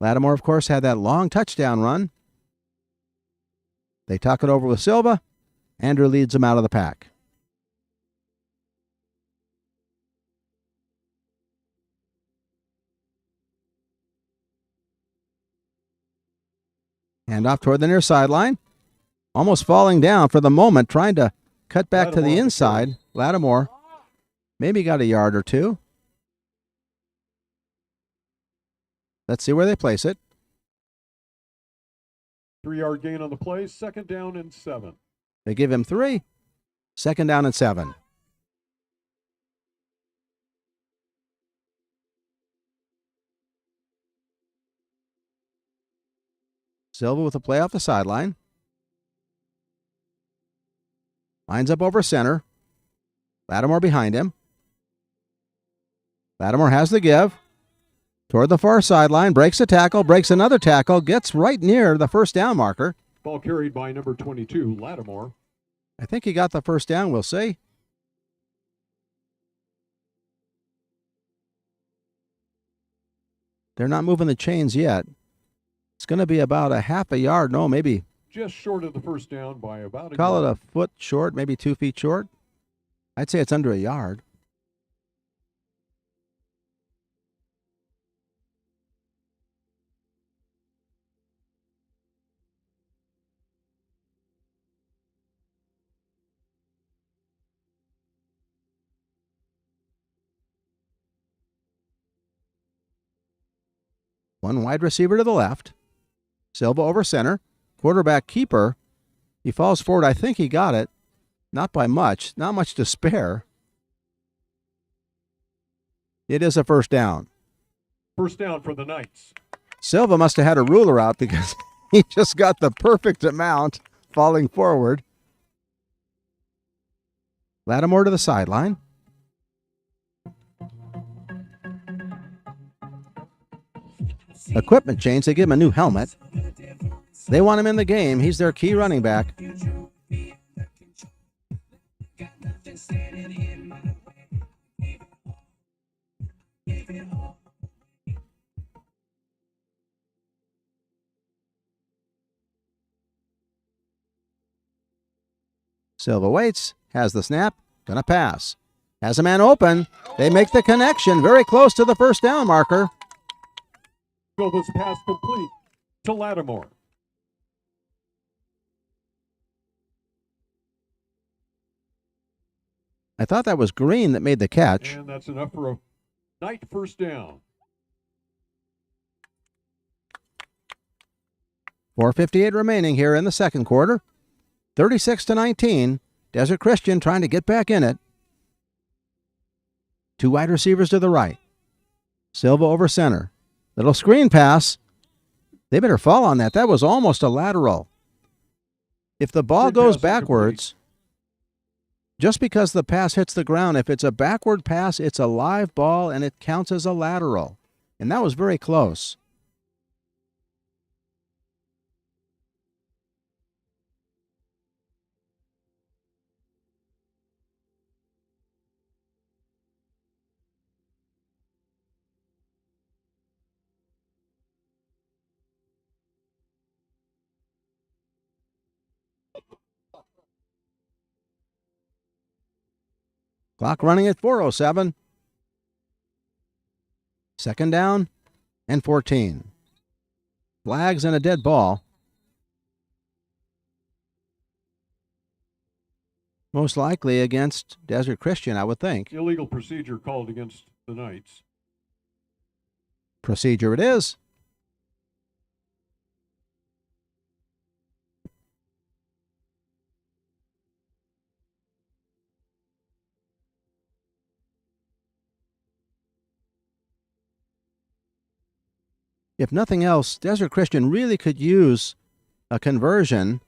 Lattimore, of course, had that long touchdown run. They talk it over with Silva. Andrew leads them out of the pack. Hand off toward the near sideline. Almost falling down for the moment, trying to cut back to the inside. Lattimore maybe got a yard or two. Let's see where they place it. 3-yard gain on the play, second down and 7. They give him 3. Second down and 7. Silva with a play off the sideline. Lines up over center. Lattimore behind him. Lattimore has the give. Toward the far sideline, breaks a tackle, breaks another tackle, gets right near the first down marker. Ball carried by number 22, Lattimore. I think he got the first down, we'll see. They're not moving the chains yet. It's going to be about a half a yard, no, maybe. Just short of the first down by about a Call it yard. a foot short, maybe 2 feet short. I'd say it's under a yard. One wide receiver to the left. Silva over center. Quarterback keeper. He falls forward. I think he got it. Not by much. Not much to spare. It is a first down. First down for the Knights. Silva must have had a ruler out because he just got the perfect amount falling forward. Lattimore to the sideline. Equipment change. They give him a new helmet. They want him in the game. He's their key running back. Silva waits, has the snap, gonna pass. Has a man open. They make the connection very close to the first down marker. Silva's pass complete to Lattimore. I thought that was Green that made the catch. And that's enough for a Knight first down. 4:58 remaining here in the second quarter. 36-19. Desert Christian trying to get back in it. Two wide receivers to the right. Silva over center. Little screen pass. They better fall on that. That was almost a lateral. If the ball Screen goes pass backwards, just because the pass hits the ground, if it's a backward pass, it's a live ball and it counts as a lateral. And that was very close. Clock running at 4:07. Second down and 14. Flags and a dead ball. Most likely against Desert Christian, I would think. Illegal procedure called against the Knights. Procedure it is. If nothing else, Desert Christian really could use a conversion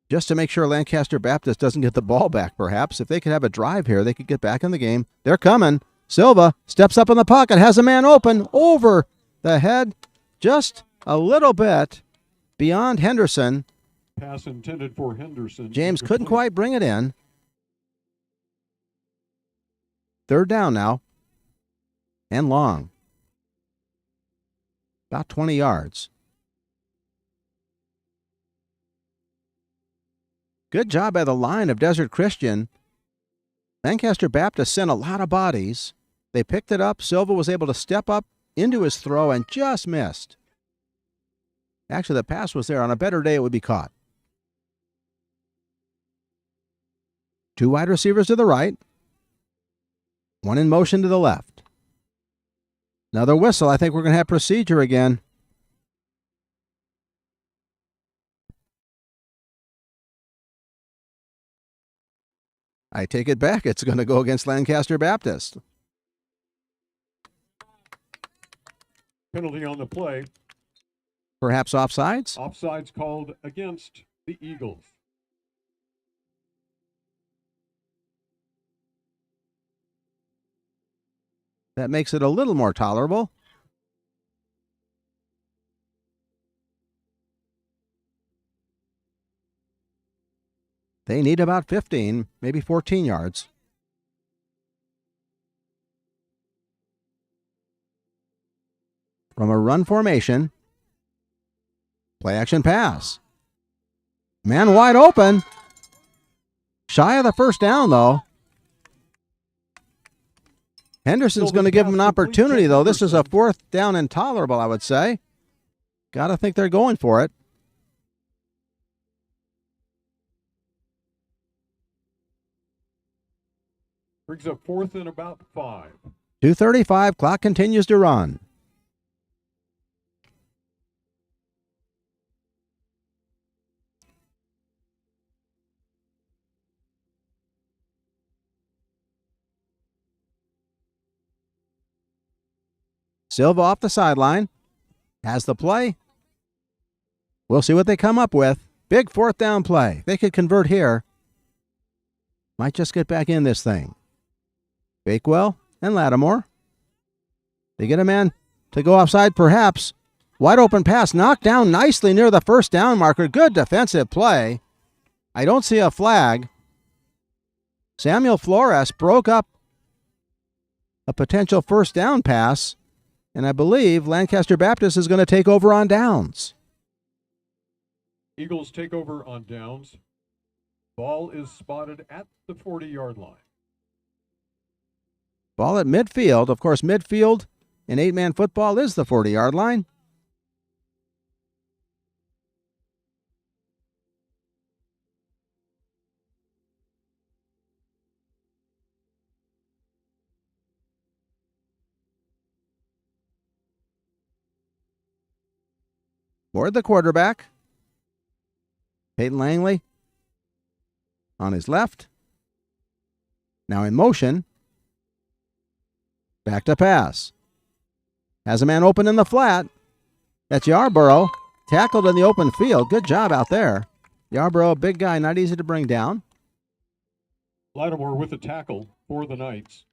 just to make sure Lancaster Baptist doesn't get the ball back, perhaps. If they could have a drive here, they could get back in the game. They're coming. Silva steps up in the pocket, has a man open over the head, just a little bit beyond Henderson. Pass intended for Henderson. James couldn't quite bring it in. Third down now. And long. About 20 yards. Good job by the line of Desert Christian. Lancaster Baptist sent a lot of bodies. They picked it up. Silva was able to step up into his throw and just missed. Actually, the pass was there. On a better day, it would be caught. Two wide receivers to the right. One in motion to the left. Another whistle. I think we're going to have procedure again. I take it back. It's going to go against Lancaster Baptist. Penalty on the play. Perhaps offsides? Offsides called against the Eagles. That makes it a little more tolerable. They need about 15, maybe 14 yards. From a run formation, play action pass. Man wide open. Shy of the first down, though. Henderson's going to give him an opportunity, though. This is a fourth down and tolerable, I would say. Got to think they're going for it. Brings up 4th and about 5. 2:35, clock continues to run. Silva off the sideline. Has the play. We'll see what they come up with. Big fourth down play. They could convert here. Might just get back in this thing. Bakewell and Lattimore. They get a man to go offside, perhaps. Wide open pass knocked down nicely near the first down marker. Good defensive play. I don't see a flag. Samuel Flores broke up a potential first down pass, and I believe Lancaster Baptist is going to take over on downs. Eagles take over on downs. Ball is spotted at the 40-yard line. Ball at midfield. Of course, midfield in 8-man football is the 40-yard line. Ward, the quarterback. Peyton Langley on his left. Now in motion. Back to pass. Has a man open in the flat. That's Yarborough. Tackled in the open field. Good job out there. Yarborough, a big guy, not easy to bring down. Lattimore with a tackle for the Knights.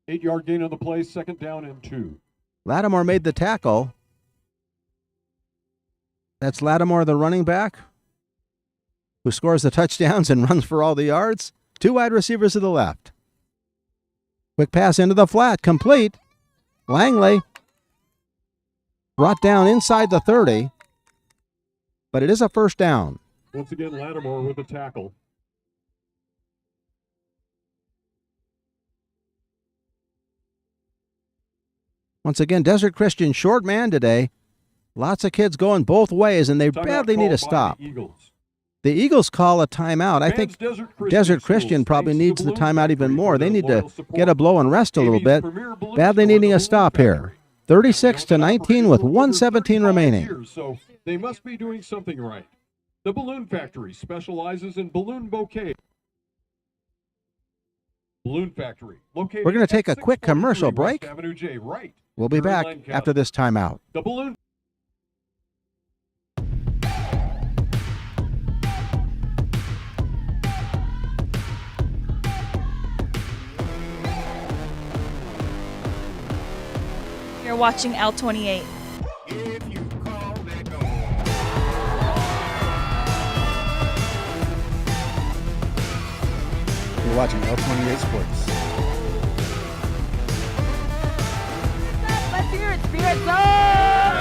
8-yard gain on the play, 2nd down and 2. Lattimore made the tackle. That's Lattimore, the running back, who scores the touchdowns and runs for all the yards. 2 wide receivers to the left. Quick pass into the flat, complete. Langley brought down inside the 30, but it is a first down. Once again, Lattimore with a tackle. Once again, Desert Christian short man today. Lots of kids going both ways, and they badly need a stop. The Eagles call a timeout. I think Desert Christian probably needs the timeout even more. They need to get a blow and rest a little bit. Badly needing a stop here. 36-19 with 1:17 remaining. So they must be doing something right. The Balloon Factory specializes in balloon bouquet. Balloon Factory, located. We're going to take a quick 643 commercial West break. Avenue J, right. We'll be Here in back Lancaster. after this timeout. The Balloon. You're watching L28. You're watching L28 Sports. Let's hear it, Spirit Zone!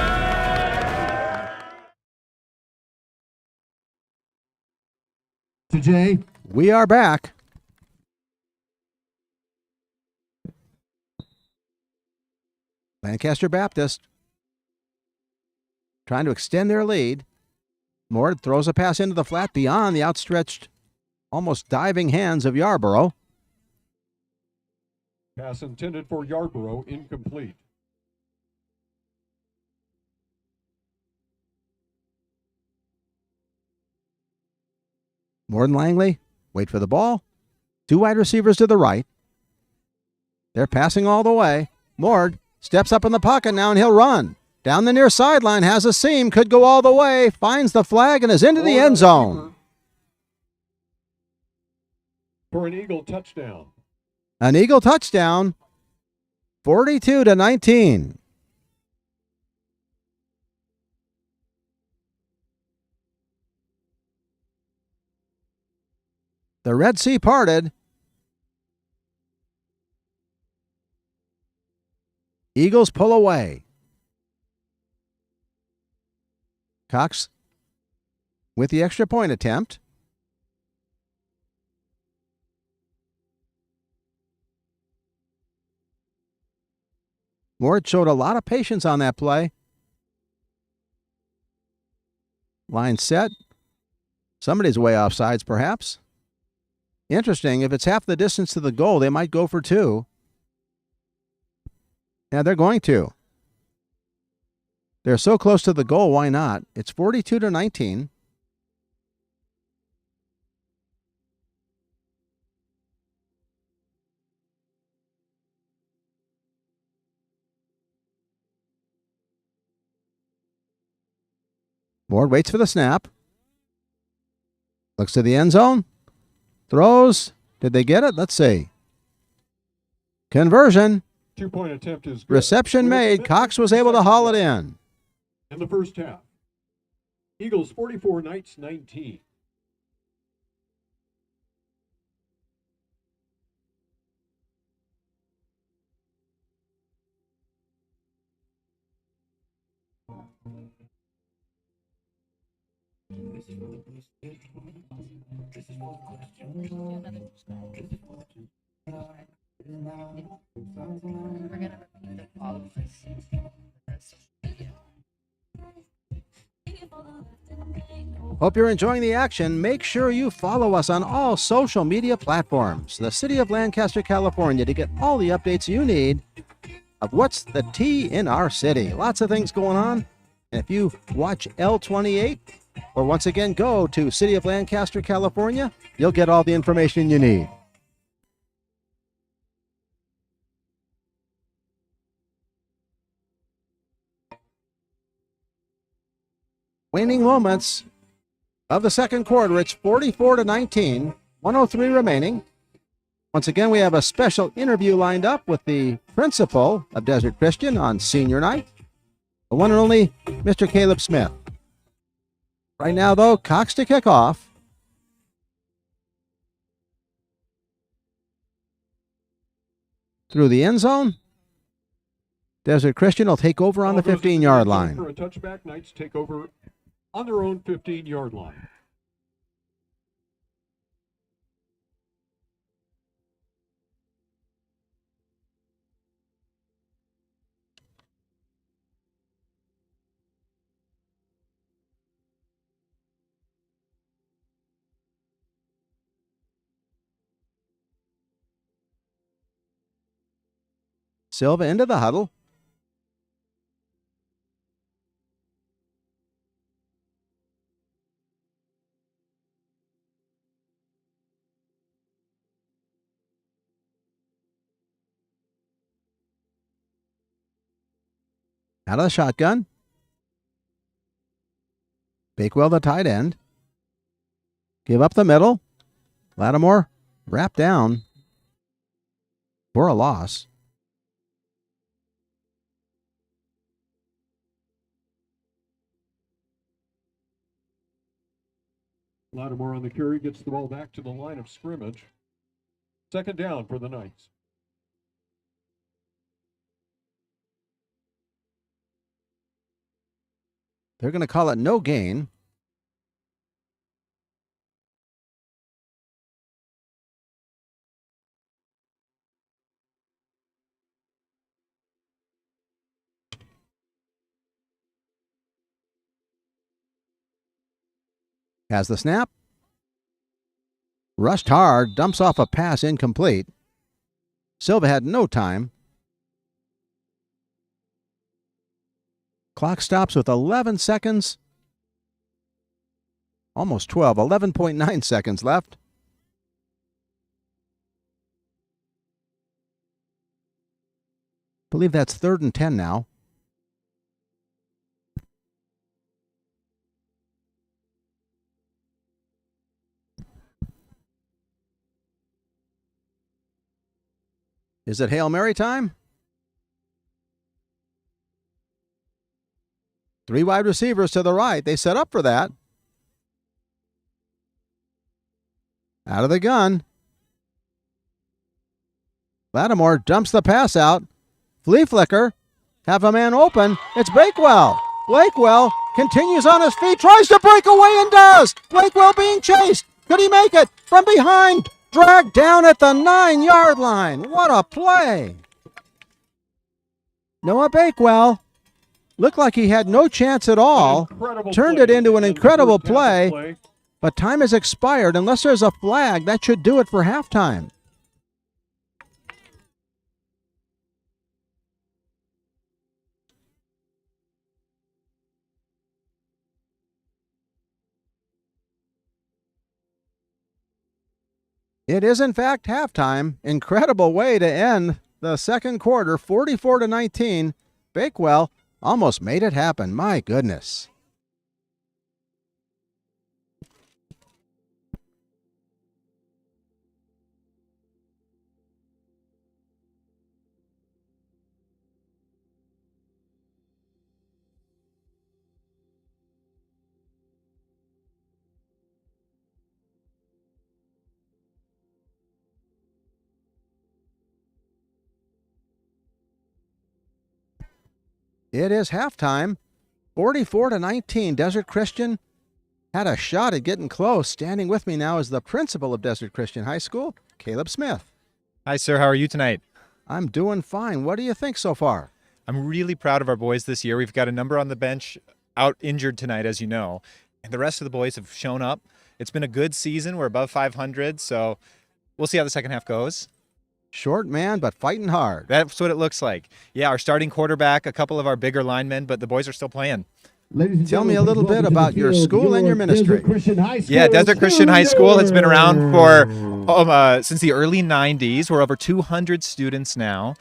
Today, We are back. Lancaster Baptist trying to extend their lead. Mord throws a pass into the flat beyond the outstretched, almost diving hands of Yarborough. Pass intended for Yarborough, incomplete. Mord and Langley wait for the ball. 2 wide receivers to the right. They're passing all the way. Mord steps up in the pocket now, and he'll run. Down the near sideline, has a seam, could go all the way, finds the flag, and is into the end zone. For an Eagle touchdown. An Eagle touchdown, 42-19. The Red Sea parted. Eagles pull away. Cox with the extra point attempt. Ward showed a lot of patience on that play. Line set. Somebody's way off sides, perhaps. Interesting. If it's half the distance to the goal, they might go for two. Yeah, they're going to. They're so close to the goal, why not? It's 42-19. Ward waits for the snap. Looks to the end zone. Throws. Did they get it? Let's see. Conversion. 2-point attempt is good. Reception made. Cox was able to haul it in. In the first half. Eagles 44, Knights 19. We're gonna repeat the all of this. Hope you're enjoying the action. Make sure you follow us on all social media platforms. The City of Lancaster, California, to get all the updates you need of what's the tea in our city. Lots of things going on. And if you watch L28, or once again go to City of Lancaster, California, you'll get all the information you need. Waning moments of the second quarter. It's 44-19, 103 remaining. Once again, we have a special interview lined up with the principal of Desert Christian on senior night, the one and only Mr. Caleb Smith. Right now, though, Cox to kick off. Through the end zone. Desert Christian will take over on the 15-yard line. For a touchback, Knights take over on their own 15-yard line. Silva into the huddle. Out of the shotgun. Bakewell, the tight end. Give up the middle. Lattimore wrapped down for a loss. Lattimore on the carry gets the ball back to the line of scrimmage. Second down for the Knights. They're going to call it no gain. Has the snap. Rushed hard, dumps off a pass incomplete. Silva had no time. Clock stops with 11 seconds. Almost 12, 11.9 seconds left. I believe that's 3rd and 10 now. Is it Hail Mary time? 3 wide receivers to the right. They set up for that. Out of the gun. Lattimore dumps the pass out. Flea flicker. Have a man open. It's Bakewell. Blakewell continues on his feet, tries to break away and does. Blakewell being chased. Could he make it? From behind. Dragged down at the 9-yard line. What a play. Noah Bakewell looked like he had no chance at all. Turned it into an incredible play. But time has expired. Unless there's a flag, that should do it for halftime. It is, in fact, halftime. Incredible way to end the second quarter, 44-19. Bakewell almost made it happen. My goodness. It is halftime, 44-19. Desert Christian had a shot at getting close. Standing with me now is the principal of Desert Christian High School, Caleb Smith. Hi, sir. How are you tonight? I'm doing fine. What do you think so far? I'm really proud of our boys this year. We've got a number on the bench out injured tonight, as you know, and the rest of the boys have shown up. It's been a good season. We're above 500, so we'll see how the second half goes. Short man, but fighting hard. That's what it looks like. Yeah, our starting quarterback, a couple of our bigger linemmen, but the boys are still playing. Tell me a little bit about your school and your ministry. Yeah, Desert Christian High School has been around for since the early 90s. We're over 200 students now.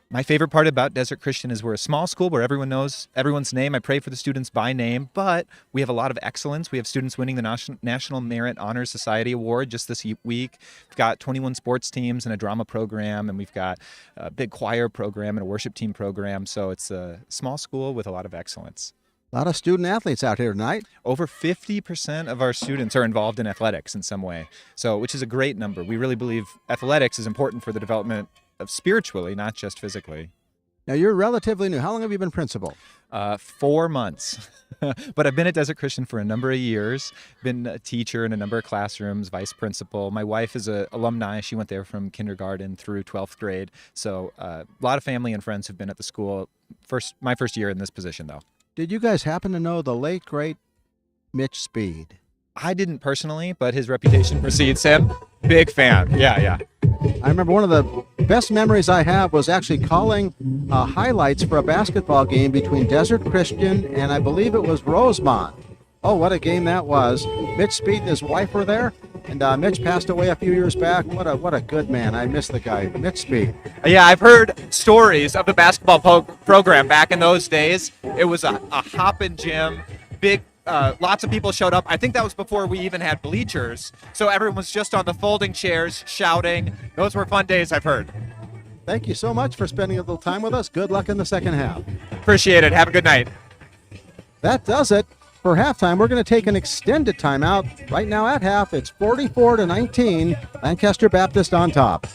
My favorite part about Desert Christian is we're a small school where everyone knows everyone's name. I pray for the students by name, but we have a lot of excellence. We have students winning the National Merit Honor Society Award just this week. We've got 21 sports teams and a drama program, and we've got a big choir program and a worship team program. So it's a small school with a lot of excellence. A lot of student athletes out here tonight. Over 50% of our students are involved in athletics in some way, so which is a great number. We really believe athletics is important for the development of spiritually, not just physically. Now, you're relatively new. How long have you been principal? 4 months. But I've been at Desert Christian for a number of years, been a teacher in a number of classrooms, vice principal. My wife is an alumni. She went there from kindergarten through 12th grade. So a lot of family and friends have been at the school. My first year in this position, though. Did you guys happen to know the late, great Mitch Speed? I didn't personally, but his reputation precedes him. Big fan. Yeah. I remember one of the best memories I have was actually calling highlights for a basketball game between Desert Christian and I believe it was Rosemont. Oh, what a game that was. Mitch Speed and his wife were there, and Mitch passed away a few years back. What a good man. I miss the guy, Mitch Speed. Yeah, I've heard stories of the basketball program back in those days. It was a hopping gym, big. Lots of people showed up. I think that was before we even had bleachers. So everyone was just on the folding chairs shouting. Those were fun days, I've heard. Thank you so much for spending a little time with us. Good luck in the second half. Appreciate it. Have a good night. That does it for halftime. We're going to take an extended timeout. Right now at half, it's 44-19. Lancaster Baptist on top.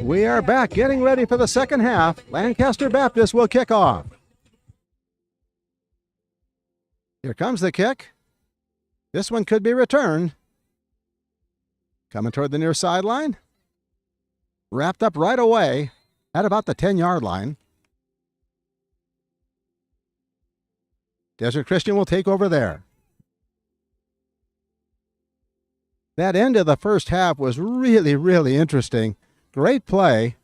We are back getting ready for the second half. Lancaster Baptist will kick off. Here comes the kick. This one could be returned. Coming toward the near sideline. Wrapped up right away at about the 10-yard line. Desert Christian will take over there. That end of the first half was really, really interesting. Great play.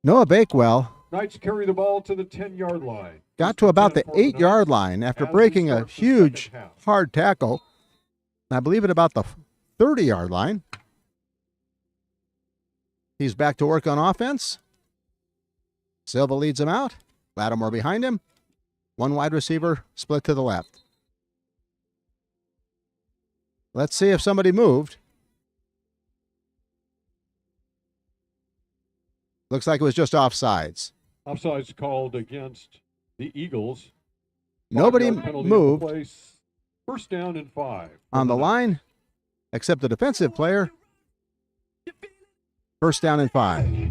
Noah Bakewell Knights carry the ball to the 10-yard line. got to about the 8-yard line after breaking a huge, hard tackle. I believe at about the 30-yard line. He's back to work on offense. Silva leads him out. Lattimore behind him. One wide receiver split to the left. Let's see if somebody moved. Looks like it was just offsides. Offsides called against the Eagles. Nobody 5-yard penalty moved on the play. First down and 5. on the line, except the defensive player. First down and 5.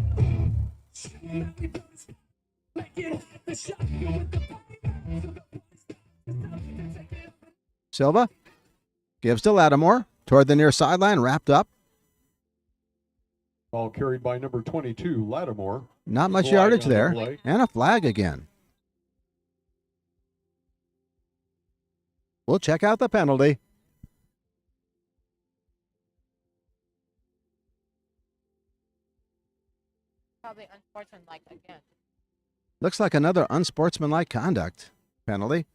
Silva gives to Lattimore toward the near sideline, wrapped up. Ball carried by number 22, Lattimore. Not much Flag yardage on the there. play. And a flag again. We'll check out the penalty. Probably unsportsmanlike again. Looks like another unsportsmanlike conduct penalty.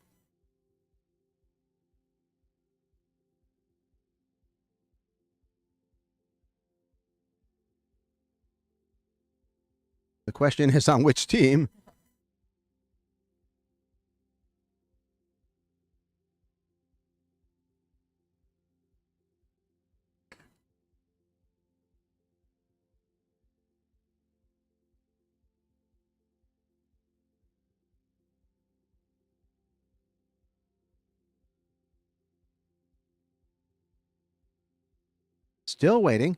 The question is on which team. Still waiting.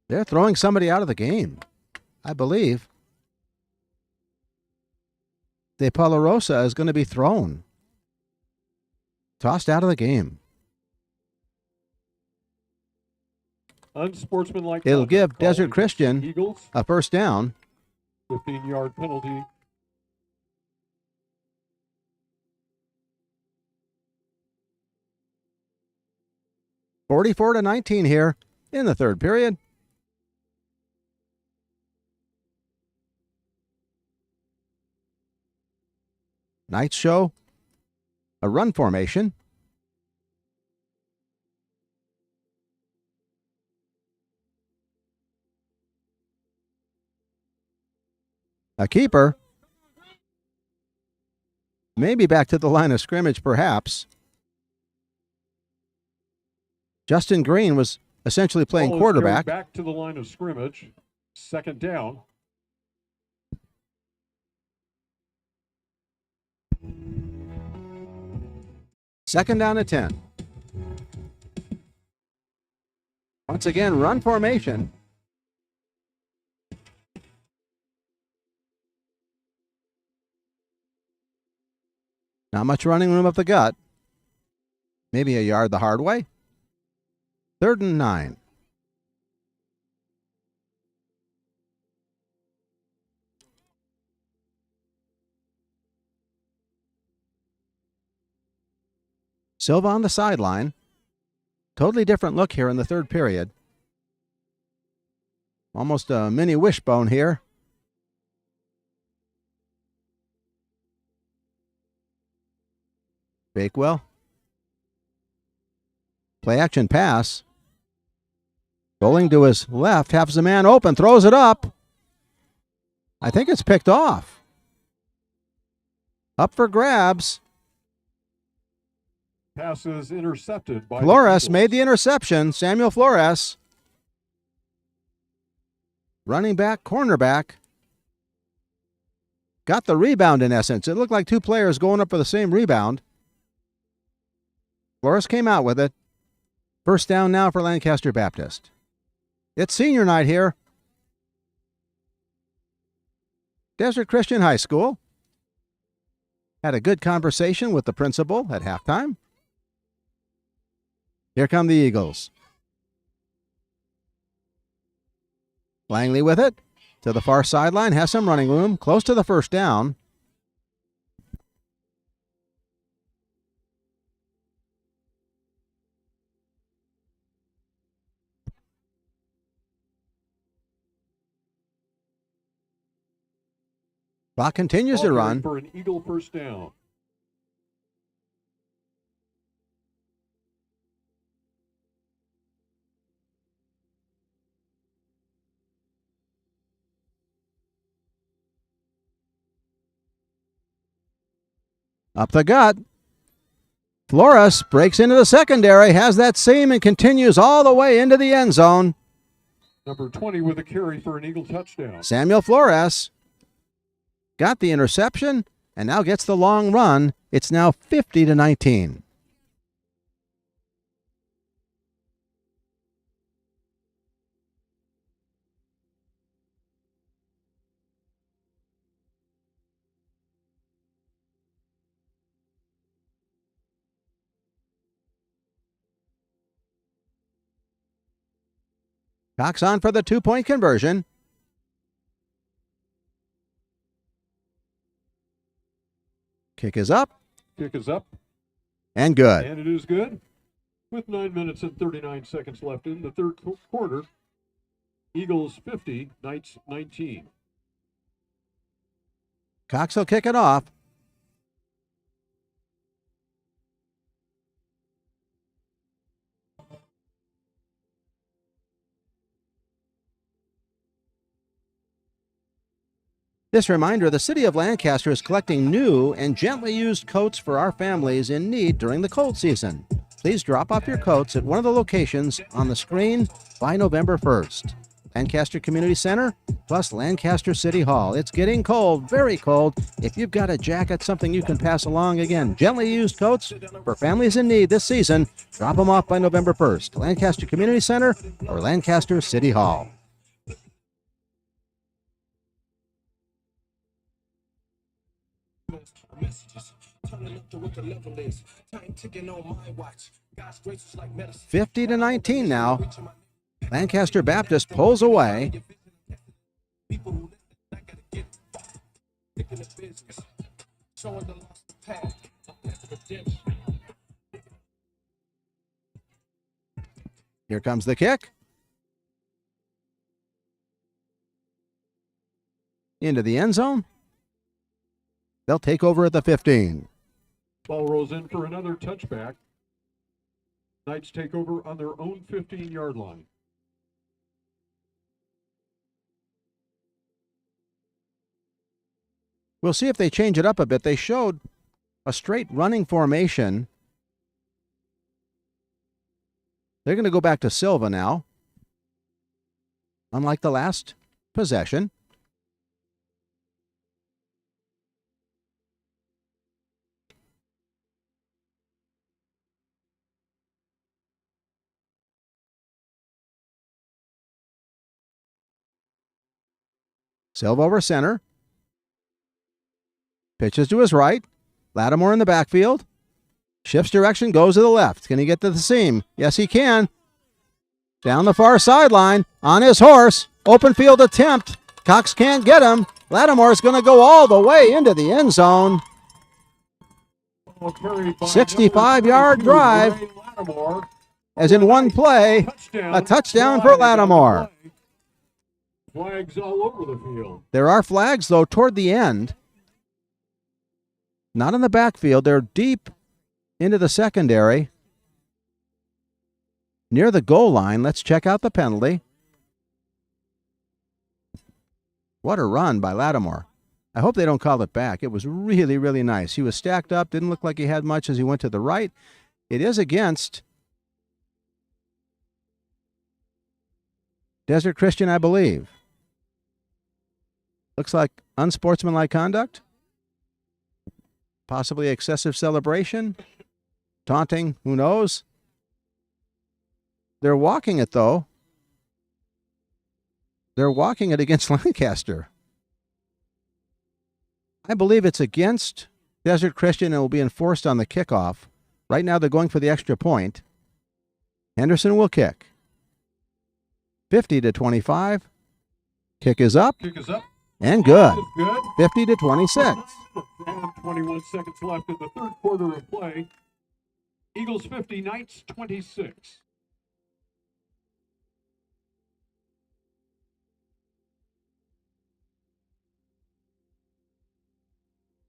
They're throwing somebody out of the game, I believe. De Palarosa is going to be thrown. Tossed out of the game. Unsportsmanlike. It'll conduct give called Desert against Christian the Eagles. a first down. 15-yard penalty. (44-19) here in the third period. Knights show a run formation. A keeper. Maybe back to the line of scrimmage, perhaps. Justin Green was essentially playing Ball is carried quarterback. Back to the line of scrimmage. Second down. Second down at 10. Once again, run formation. Not much running room up the gut. Maybe a yard the hard way. 3rd and 9. Silva on the sideline. Totally different look here in the third period. Almost a mini wishbone here. Bakewell. Play action pass. Rolling to his left, has the man open, throws it up. I think it's picked off. Up for grabs. Passes intercepted by Flores made the interception. Samuel Flores. Running back, cornerback. Got the rebound in essence. It looked like two players going up for the same rebound. Flores came out with it. First down now for Lancaster Baptist. It's senior night here. Desert Christian High School had a good conversation with the principal at halftime. Here come the Eagles. Langley with it to the far sideline, has some running room, close to the first down. Clock continues to run. For an Eagle first down. Up the gut. Flores breaks into the secondary, has that seam, and continues all the way into the end zone. Number 20 with a carry for an Eagle touchdown. Samuel Flores got the interception and now gets the long run. It's now 50-19. Cox on for the two-point conversion. Kick is up. Kick is up. And good. And it is good. With 9 minutes and 39 seconds left in the third quarter. Eagles 50, Knights 19. Cox will kick it off. This reminder, the City of Lancaster is collecting new and gently used coats for our families in need during the cold season. Please drop off your coats at one of the locations on the screen by November 1st. Lancaster Community Center plus Lancaster City Hall. It's getting cold, very cold. If you've got a jacket, something you can pass along, again, gently used coats for families in need this season, drop them off by November 1st. Lancaster Community Center or Lancaster City Hall. Messages, turning up to what the level is. Time ticking on my watch. God's grace is like medicine. 50-19 now. Lancaster Baptist pulls away. People who listen, I gotta get picking the business, showing the lost path, a path of redemption. Here comes the kick. Into the end zone. They'll take over at the 15. Ball rolls in for another touchback. Knights take over on their own 15-yard line. We'll see if they change it up a bit. They showed a straight running formation. They're going to go back to Silva now. Unlike the last possession. Silva over center. Pitches to his right. Lattimore in the backfield. Shifts direction, goes to the left. Can he get to the seam? Yes, he can. Down the far sideline, on his horse. Open field attempt. Cox can't get him. Lattimore's going to go all the way into the end zone. 65-yard drive. As in one play, a touchdown for Lattimore. Flags all over the field. There are flags, though, toward the end. Not in the backfield. They're deep into the secondary. Near the goal line. Let's check out the penalty. What a run by Lattimore. I hope they don't call it back. It was really, really nice. He was stacked up. Didn't look like he had much as he went to the right. It is against Desert Christian, I believe. Looks like unsportsmanlike conduct. Possibly excessive celebration. taunting, who knows? They're walking it, though. They're walking it against Lancaster. I believe it's against Desert Christian and will be enforced on the kickoff. Right now they're going for the extra point. Henderson will kick. 50-25. Kick is up. Kick is up. And good. It's good. 50-26. And 21 seconds left in the third quarter of play. Eagles 50, Knights 26.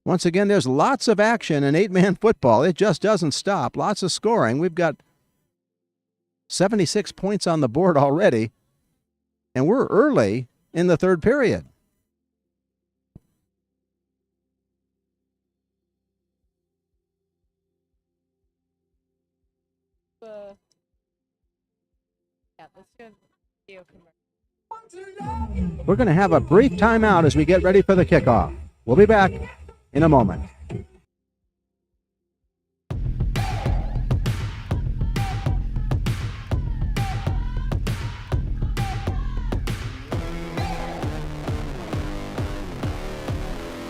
Once again, there's lots of action in 8-man football. It just doesn't stop. Lots of scoring. We've got 76 points on the board already, and we're early in the third period. Yeah, let's do a video commercial. We're going to have a brief timeout as we get ready for the kickoff. We'll be back in a moment.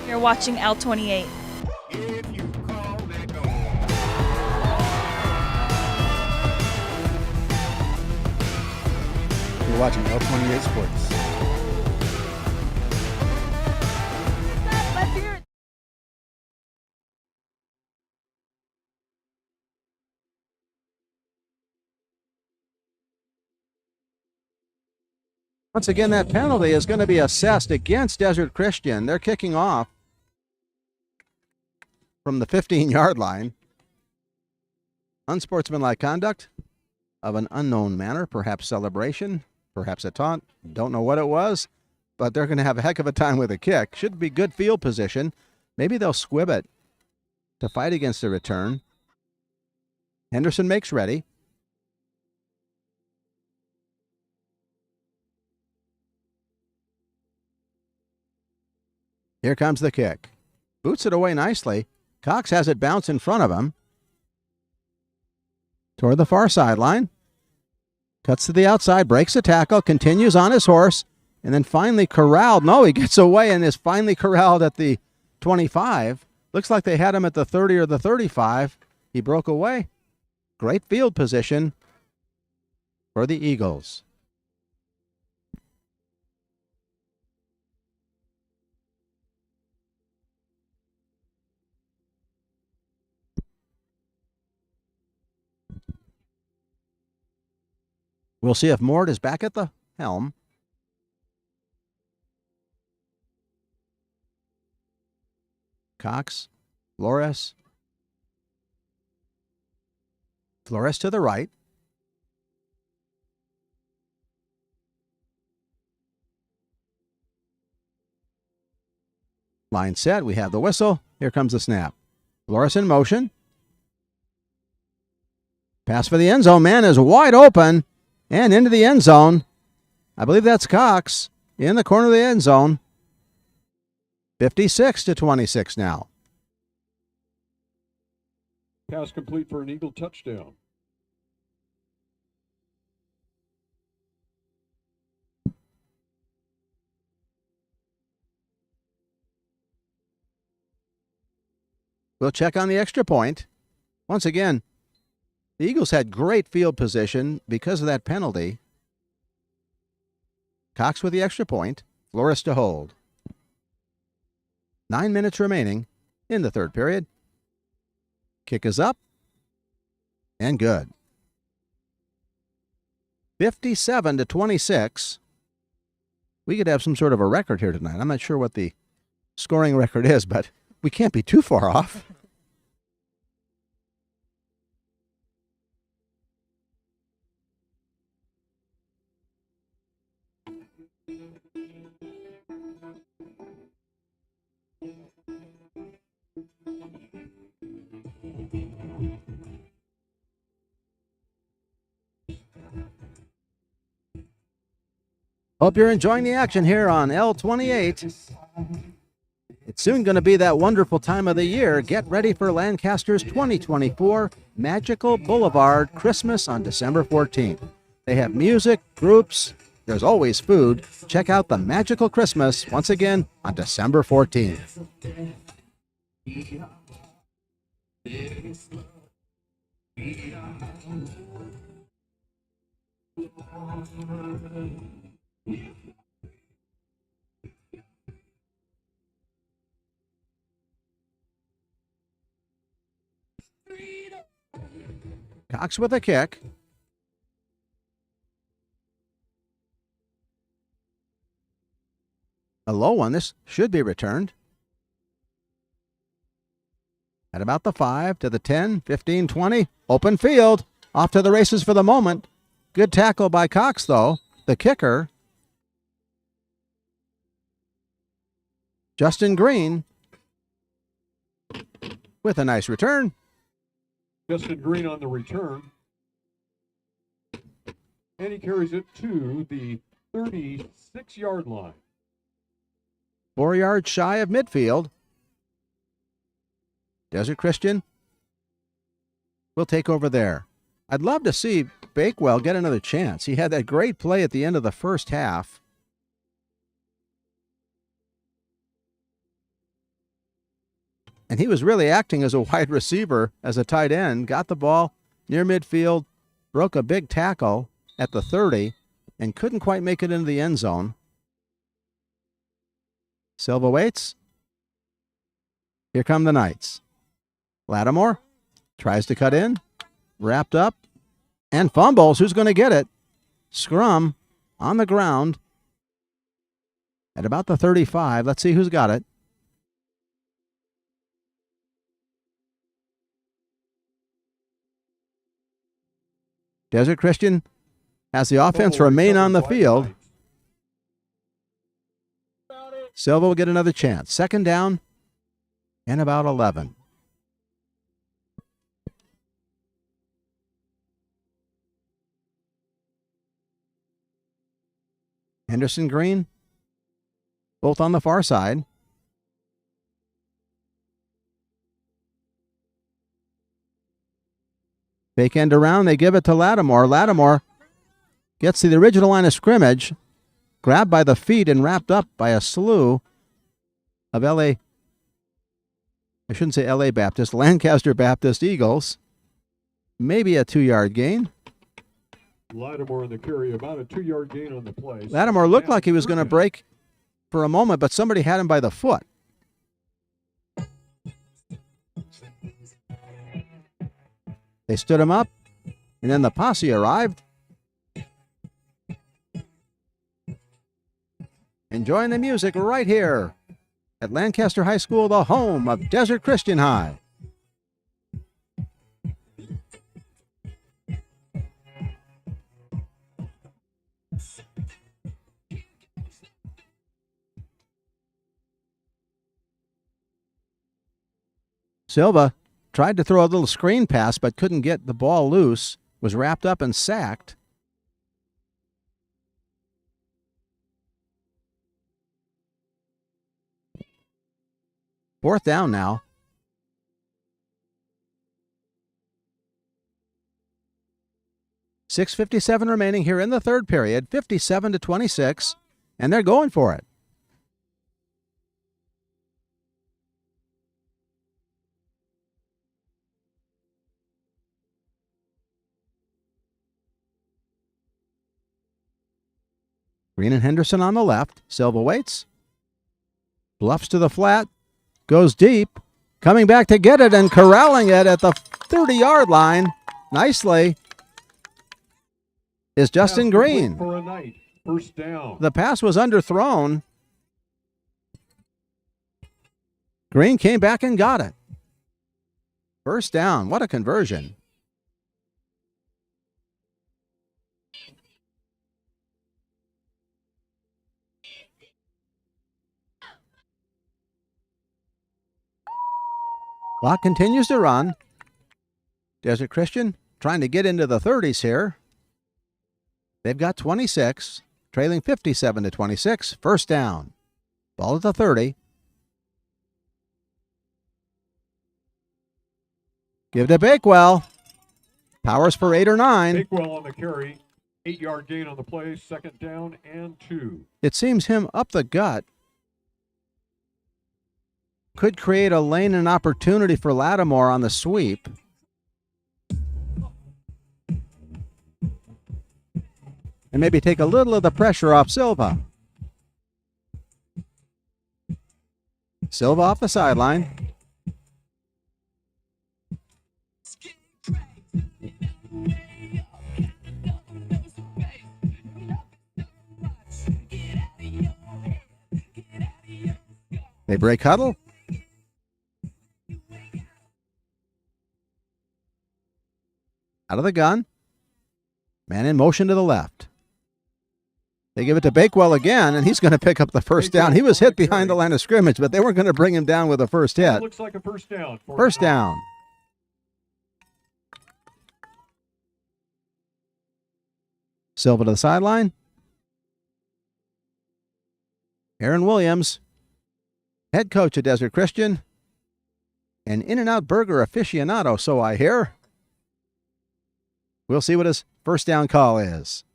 You're watching L28. You're watching L28 Sports. Let's hear it. Once again, that penalty is going to be assessed against Desert Christian. They're kicking off from the 15-yard line. Unsportsmanlike conduct of an unknown manner, perhaps celebration, perhaps a taunt. Don't know what it was, but they're going to have a heck of a time with a kick. Should be good field position. Maybe they'll squib it to fight against the return. Henderson makes ready. Here comes the kick. Boots it away nicely. Cox has it bounce in front of him toward the far sideline. Cuts to the outside, breaks a tackle, continues on his horse, and then finally corralled. No, he gets away and is finally corralled at the 25. Looks like they had him at the 30 or the 35. He broke away. Great field position for the Eagles. We'll see if Mort is back at the helm. Cox, Flores. Flores to the right. Line set. We have the whistle. Here comes the snap. Flores in motion. Pass for the end zone. Man is wide open. And into the end zone. I believe that's Cox in the corner of the end zone. 56-26 now. Pass complete for an Eagle touchdown. We'll check on the extra point. Once again, the Eagles had great field position because of that penalty. Cox with the extra point. Flores to hold. 9 minutes remaining in the third period. Kick is up. And good. 57-26. We could have some sort of a record here tonight. I'm not sure what the scoring record is, but we can't be too far off. Hope you're enjoying the action here on L28. It's It's soon going to be that wonderful time of the year. Get ready for Lancaster's 2024 Magical Boulevard Christmas on December 14th. They have music, groups, there's always food. Check out the Magical Christmas once again on December 14th. Cox with a kick. A low one. This should be returned. At about the 5 to the 10, 15, 20. Open field. Off to the races for the moment. Good tackle by Cox, though. The kicker, Justin Green, with a nice return. Justin Green on the return. And he carries it to the 36-yard line. 4 yards shy of midfield. Desert Christian will take over there. I'd love to see Bakewell get another chance. He had that great play at the end of the first half. And he was really acting as a wide receiver, as a tight end. Got the ball near midfield, broke a big tackle at the 30, and couldn't quite make it into the end zone. Silva waits. Here come the Knights. Lattimore tries to cut in, wrapped up, and fumbles. Who's going to get it? Scrum on the ground at about the 35. Let's see who's got it. Desert Christian has the offense remain on the field. Silva will get another chance. Second down and about 11. Henderson Green, both on the far side. Fake end around, they give it to Lattimore. Lattimore gets to the original line of scrimmage, grabbed by the feet and wrapped up by a slew of Lancaster Baptist Eagles. Maybe a 2-yard gain. Lattimore in the carry, about a 2-yard gain on the play. Lattimore looked like he was going to break for a moment, but somebody had him by the foot. They stood him up, and then the posse arrived. Enjoying the music right here at Lancaster High School, the home of Desert Christian High. Silva tried to throw a little screen pass but couldn't get the ball loose, was wrapped up and sacked. Fourth down now. .6:57 remaining here in the third period, 57-26, and they're going for it. Green and Henderson on the left. Silva waits. Bluffs to the flat. Goes deep. Coming back to get it and corralling it at the 30-yard line. Nicely is Justin Green. For a night. First down. The pass was underthrown. Green came back and got it. First down. What a conversion. Clock continues to run. Desert Christian trying to get into the 30s here. They've got 26, trailing 57-26. First down. Ball at the 30. Give to Bakewell. Powers for 8 or 9. Bakewell on the carry. 8-yard gain on the play. 2nd down and 2. It seems him up the gut could create a lane and opportunity for Lattimore on the sweep. And maybe take a little of the pressure off Silva. Silva off the sideline. They break huddle. Out of the gun. Man in motion to the left. They give it to Bakewell again, and he's going to pick up the first down. He was hit behind the line of scrimmage, but they weren't going to bring him down with a first hit. Looks like a first down. First down. Silva to the sideline. Aaron Williams, head coach at Desert Christian, an In-N-Out Burger aficionado, so I hear. We'll see what his first down call is.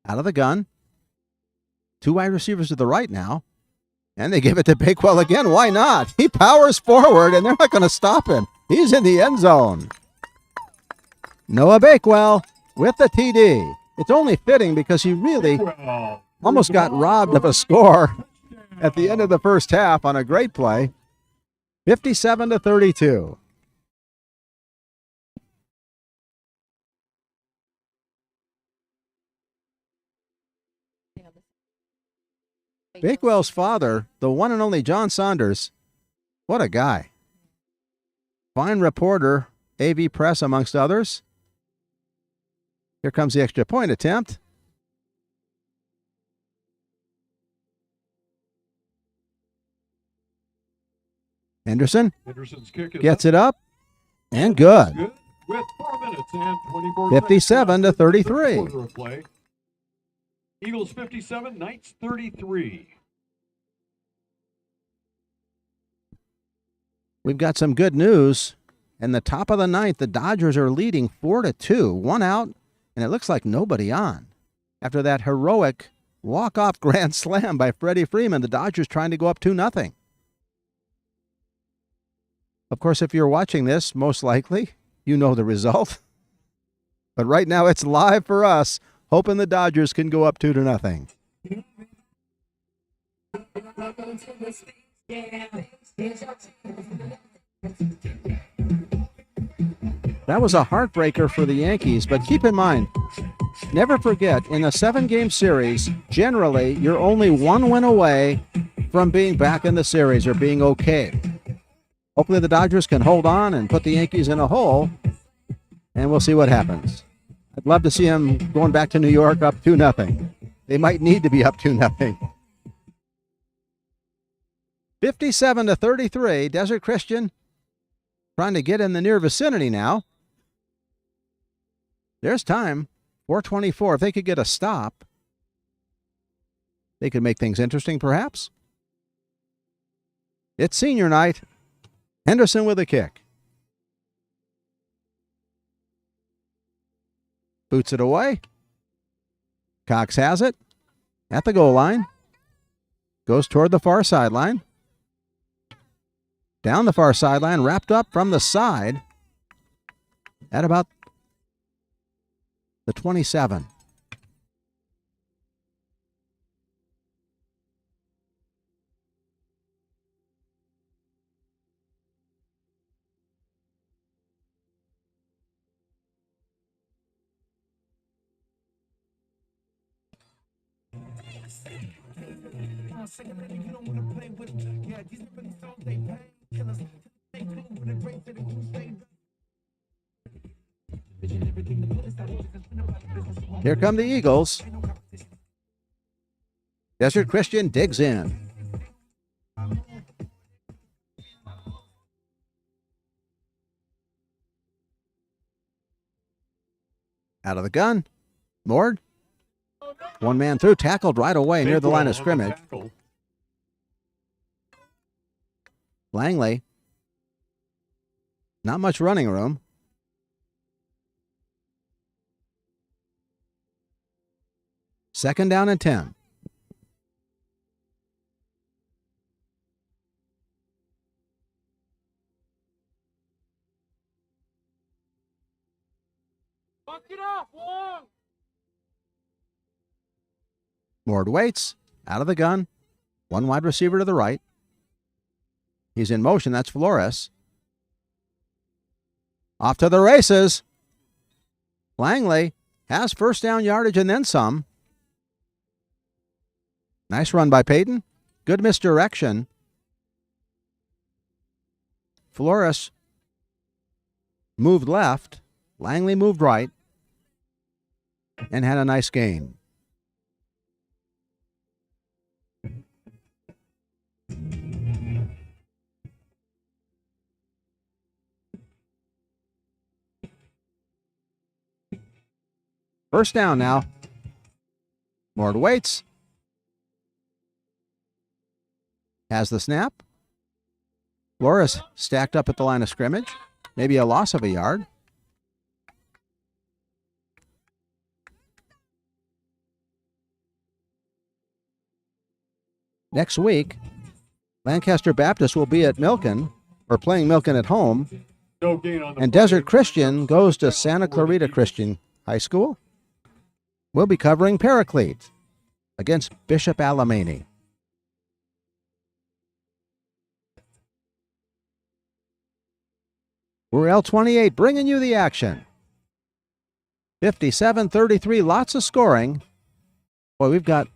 Out of the gun. 2 wide receivers to the right now. And they give it to Bakewell again. Why not? He powers forward, and they're not going to stop him. He's in the end zone. Noah Bakewell with the TD. It's only fitting because he really almost got robbed of a score at the end of the first half on a great play. 57-32. Bakewell's father, the one and only John Saunders, what a guy. Fine reporter, AV Press amongst others. Here comes the extra point attempt. Henderson's kick is gets it up and good. With 4 minutes and 24 57-33. Eagles 57, Knights 33. We've got some good news. In the top of the ninth, the Dodgers are leading 4-2. 1 out, and it looks like nobody on. After that heroic walk-off grand slam by Freddie Freeman, the Dodgers trying to go up 2-0. Of course, if you're watching this, most likely, you know the result. But right now, it's live for us, hoping the Dodgers can go up 2-0. That was a heartbreaker for the Yankees, but keep in mind, never forget, in a 7-game series, generally, you're only 1 win away from being back in the series or being okay. Hopefully the Dodgers can hold on and put the Yankees in a hole, and we'll see what happens. I'd love to see them going back to New York up 2-0. They might need to be up 2-0. 57-33, Desert Christian trying to get in the near vicinity now. There's time. 4:24. If they could get a stop, they could make things interesting, perhaps. It's senior night. Henderson with a kick. Boots it away. Cox has it at the goal line. Goes toward the far sideline. Down the far sideline, wrapped up from the side at about the 27. Here come the Eagles. Desert Christian digs in. Out of the gun. Mord. One man through, tackled right away near the line of scrimmage. Langley. Not much running room. Second down and 10. Fuck it up, long. Ward waits. Out of the gun. One wide receiver to the right. He's in motion. That's Flores. Off to the races. Langley has first down yardage and then some. Nice run by Peyton. Good misdirection. Flores moved left. Langley moved right and had a nice gain. First down now. Ward waits. Has the snap. Flores stacked up at the line of scrimmage. Maybe a loss of a yard. Next week, Lancaster Baptist will be at Milken, or playing Milken at home. No gain on the And play. Desert Christian goes to Santa Clarita Christian High School. We'll be covering Paraclete against Bishop Alamany. We're L28 bringing you the action. 57-33, lots of scoring. Boy, we've got, is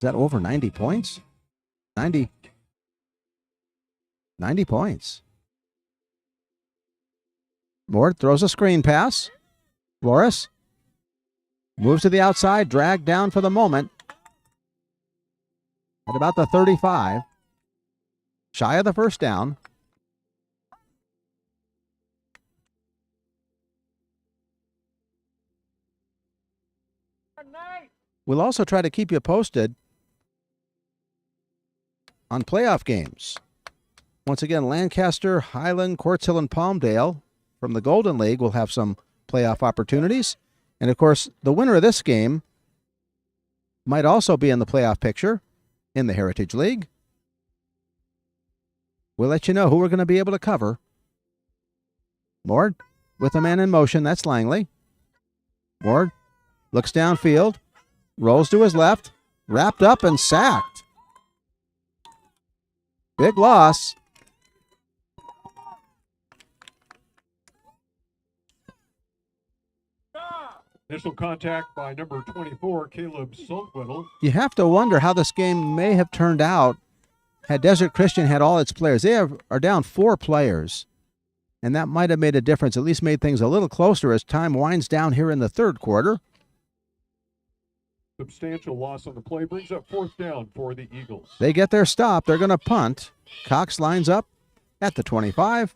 that over 90 points? 90 points. Ward throws a screen pass. Flores moves to the outside, dragged down for the moment at about the 35. Shy of the first down. We'll also try to keep you posted on playoff games. Once again, Lancaster, Highland, Quartz Hill, and Palmdale from the Golden League will have some playoff opportunities. And, of course, the winner of this game might also be in the playoff picture in the Heritage League. We'll let you know who we're going to be able to cover. Ward with a man in motion. That's Langley. Ward looks downfield, rolls to his left, wrapped up and sacked. Big loss. Initial contact by number 24, Caleb Saltwittle. You have to wonder how this game may have turned out had Desert Christian had all its players. They are down 4 players, and that might have made a difference, at least made things a little closer as time winds down here in the third quarter. Substantial loss on the play brings up fourth down for the Eagles. They get their stop. They're going to punt. Cox lines up at the 25.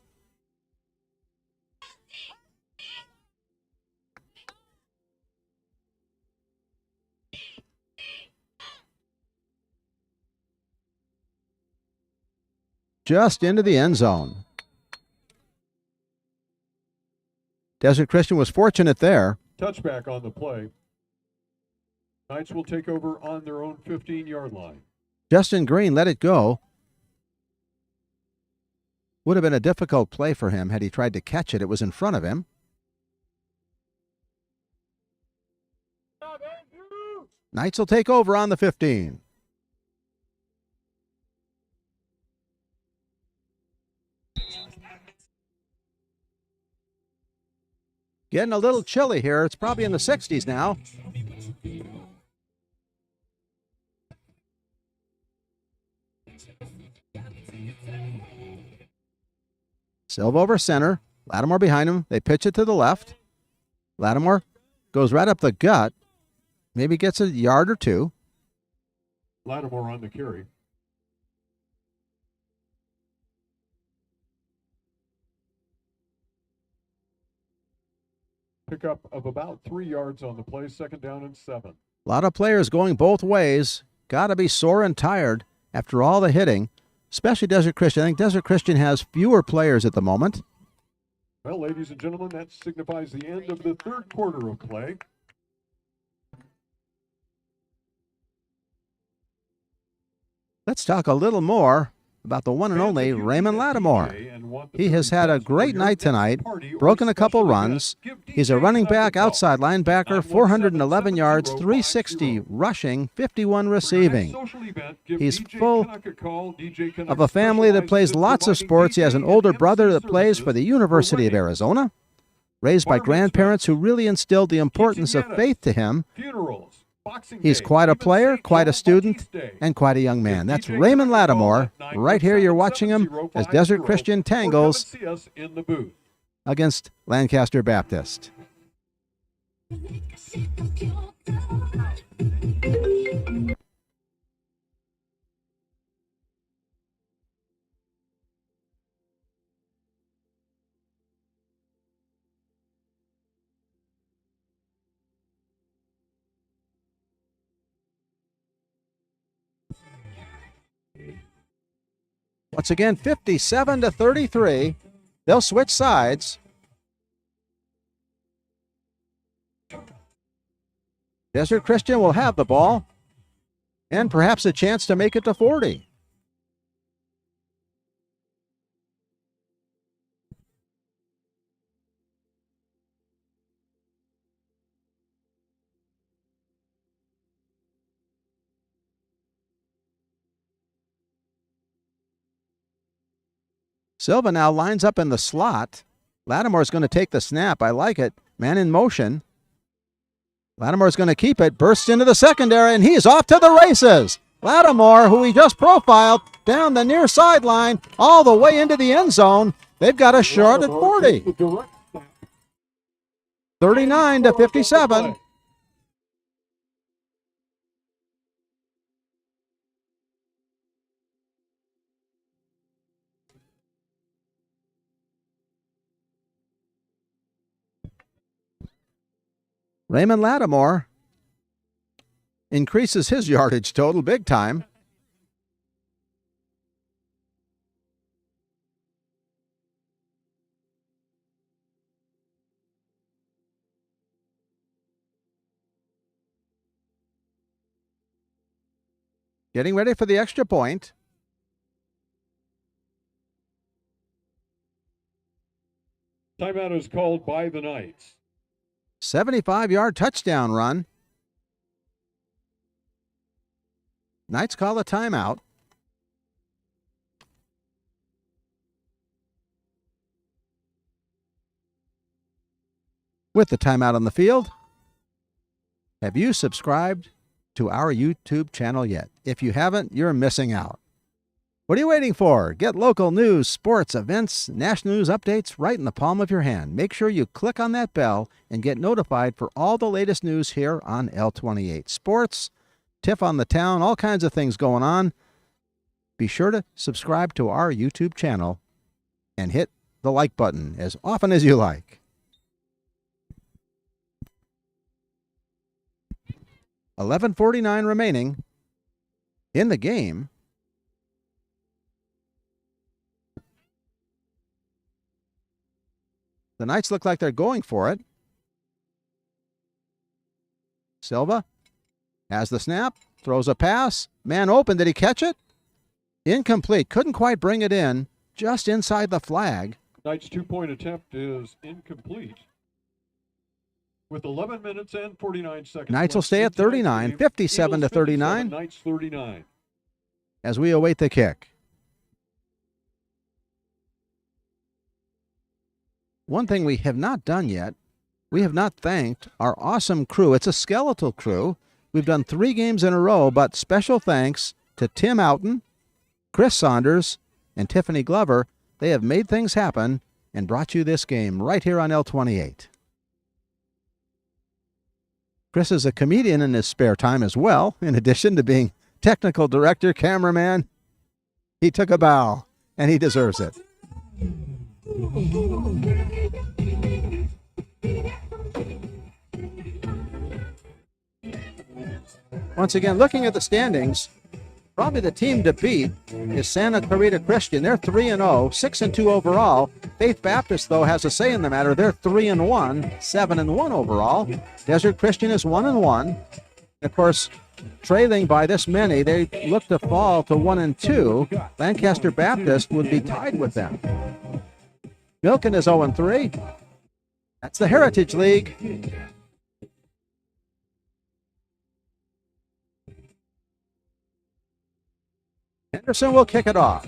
Just into the end zone. Desert Christian was fortunate there. Touchback on the play. Knights will take over on their own 15-yard line. Justin Green let it go. Would have been a difficult play for him had he tried to catch it. It was in front of him. Knights will take over on the 15. Getting a little chilly here. It's probably in the 60s now. Silva over center. Lattimore behind him. They pitch it to the left. Lattimore goes right up the gut. Maybe gets a yard or two. Lattimore on the carry. Pickup of about 3 yards on the play, second down and 7. A lot of players going both ways. Got to be sore and tired after all the hitting. especially Desert Christian. I think Desert Christian has fewer players at the moment. Well, ladies and gentlemen, that signifies the end of the third quarter of play. Let's talk a little more about the one and only Raymond Lattimore. He has had a great night tonight, broken a couple runs. He's a running back, outside linebacker, 411 yards, 360 rushing, 51 receiving. He's full of a family that plays lots of sports. He has an older brother that plays for the University of Arizona, raised by grandparents who really instilled the importance of faith to him. He's quite a player, quite a student, and quite a young man. That's Raymond Lattimore. Right here you're watching him as Desert Christian tangles against Lancaster Baptist. Once again, 57-33. They'll switch sides. Desert Christian will have the ball and perhaps a chance to make it to 40. Silva now lines up in the slot. Lattimore's going to take the snap. I like it. Man in motion. Lattimore's going to keep it. Bursts into the secondary, and he's off to the races. Lattimore, who he just profiled, down the near sideline, all the way into the end zone. They've got a short at 40. 39-57. Raymond Lattimore increases his yardage total big time. Getting ready for the extra point. Timeout is called by the Knights. 75-yard touchdown run. Knights call a timeout. With the timeout on the field, have you subscribed to our YouTube channel yet? If you haven't, you're missing out. What are you waiting for? Get local news, sports, events, national news updates right in the palm of your hand. Make sure you click on that bell and get notified for all the latest news here on L28. Sports, tiff on the town, all kinds of things going on. Be sure to subscribe to our YouTube channel and hit the like button as often as you like. $11:49 remaining in the game. The Knights look like they're going for it. Silva has the snap, throws a pass. Man open. Did he catch it? Incomplete. Couldn't quite bring it in. Just inside the flag. Knights' two-point attempt is incomplete. With 11 minutes and 49 seconds. Knights will stay at 39, 57-39. Knights 39. As we await the kick. One thing we have not done yet, we have not thanked our awesome crew. It's a skeletal crew. We've done 3 games in a row, but special thanks to Tim Outen, Chris Saunders, and Tiffany Glover. They have made things happen and brought you this game right here on L28. Chris is a comedian in his spare time as well, in addition to being technical director, cameraman. He took a bow, and he deserves it. Once again, looking at the standings, Probably the team to beat is Santa Clarita Christian. They're 3-0, 6-2 overall. Faith Baptist, though, has a say in the matter. They're 3-1, 7-1 overall. Desert Christian is 1-1. Of course, trailing by this many, they look to fall to 1-2. Lancaster Baptist would be tied with them. Milken is 0-3. That's the Heritage League. Henderson will kick it off.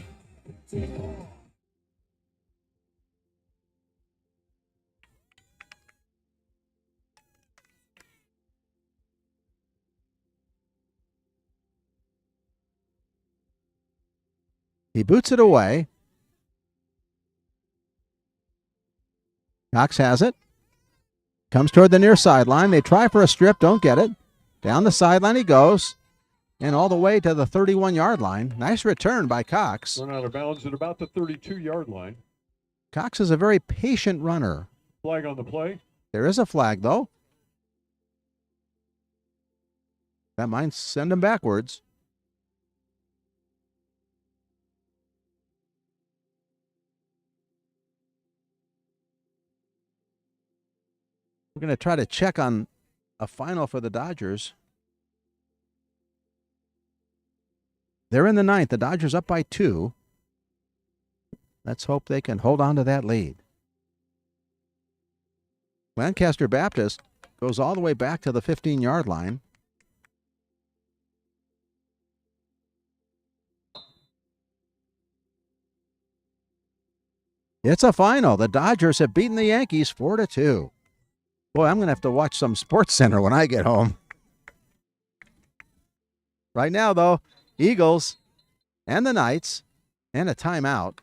He boots it away. Cox has it. Comes toward the near sideline. They try for a strip, don't get it. Down the sideline he goes. And all the way to the 31-yard line. Nice return by Cox. Run out of bounds at about the 32-yard line. Cox is a very patient runner. Flag on the play. There is a flag, though. That might send him backwards. We're going to try to check on a final for the Dodgers. They're in the ninth. The Dodgers up by 2. Let's hope they can hold on to that lead. Lancaster Baptist goes all the way back to the 15-yard line. It's a final. The Dodgers have beaten the Yankees 4-2. Boy, I'm going to have to watch some Sports Center when I get home. Right now, though, Eagles and the Knights and a timeout.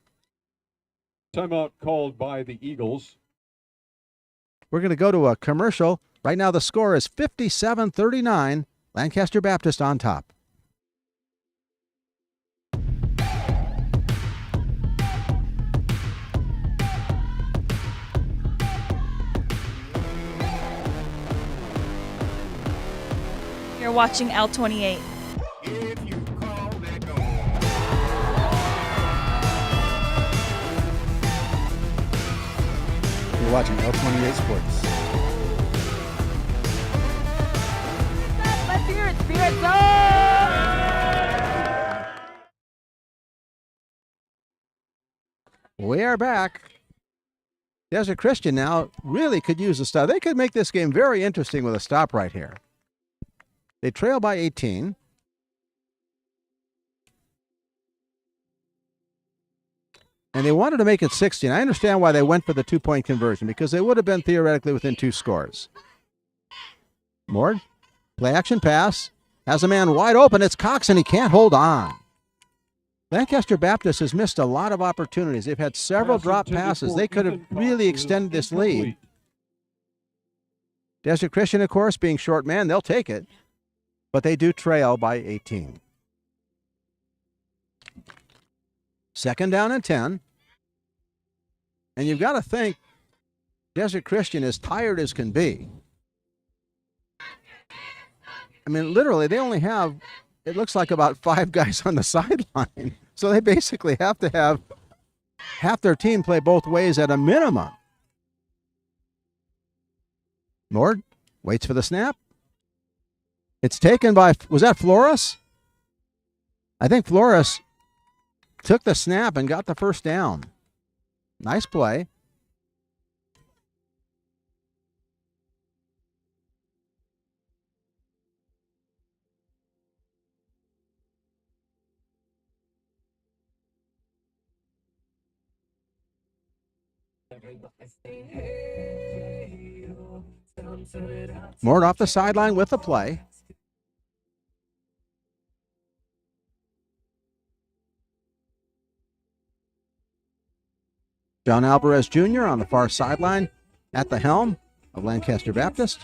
Timeout called by the Eagles. We're going to go to a commercial. Right now the score is 57-39. Lancaster Baptist on top. You're watching L28. You're watching L28 Sports. Let's hear it, Spirits! We are back. Desert Christian now really could use a stop. They could make this game very interesting with a stop right here. They trail by 18. And they wanted to make it 16. I understand why they went for the 2-point conversion, because they would have been theoretically within 2 scores. Mord, play action pass, has a man wide open. It's Cox, and he can't hold on. Lancaster Baptist has missed a lot of opportunities. They've had several drop passes. They could have really extended this lead. Desert Christian, of course, being short man, they'll take it. But they do trail by 18. Second down and 10. And you've got to think Desert Christian is tired as can be. I mean, literally, they only have, it looks like about 5 guys on the sideline. So they basically have to have half their team play both ways at a minimum. Mord waits for the snap. It's taken by, was that Flores? I think Flores took the snap and got the first down. Nice play. Mort off the sideline with the play. John Alvarez Jr. on the far sideline at the helm of Lancaster Baptist.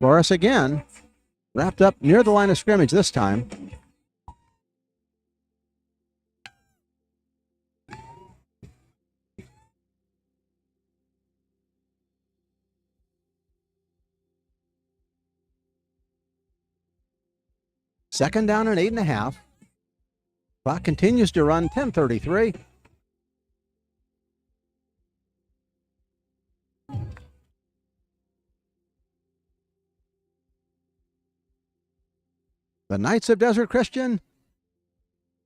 Flores again, wrapped up near the line of scrimmage this time. Second down and 8.5. Clock continues to run, 10:33. The Knights of Desert Christian,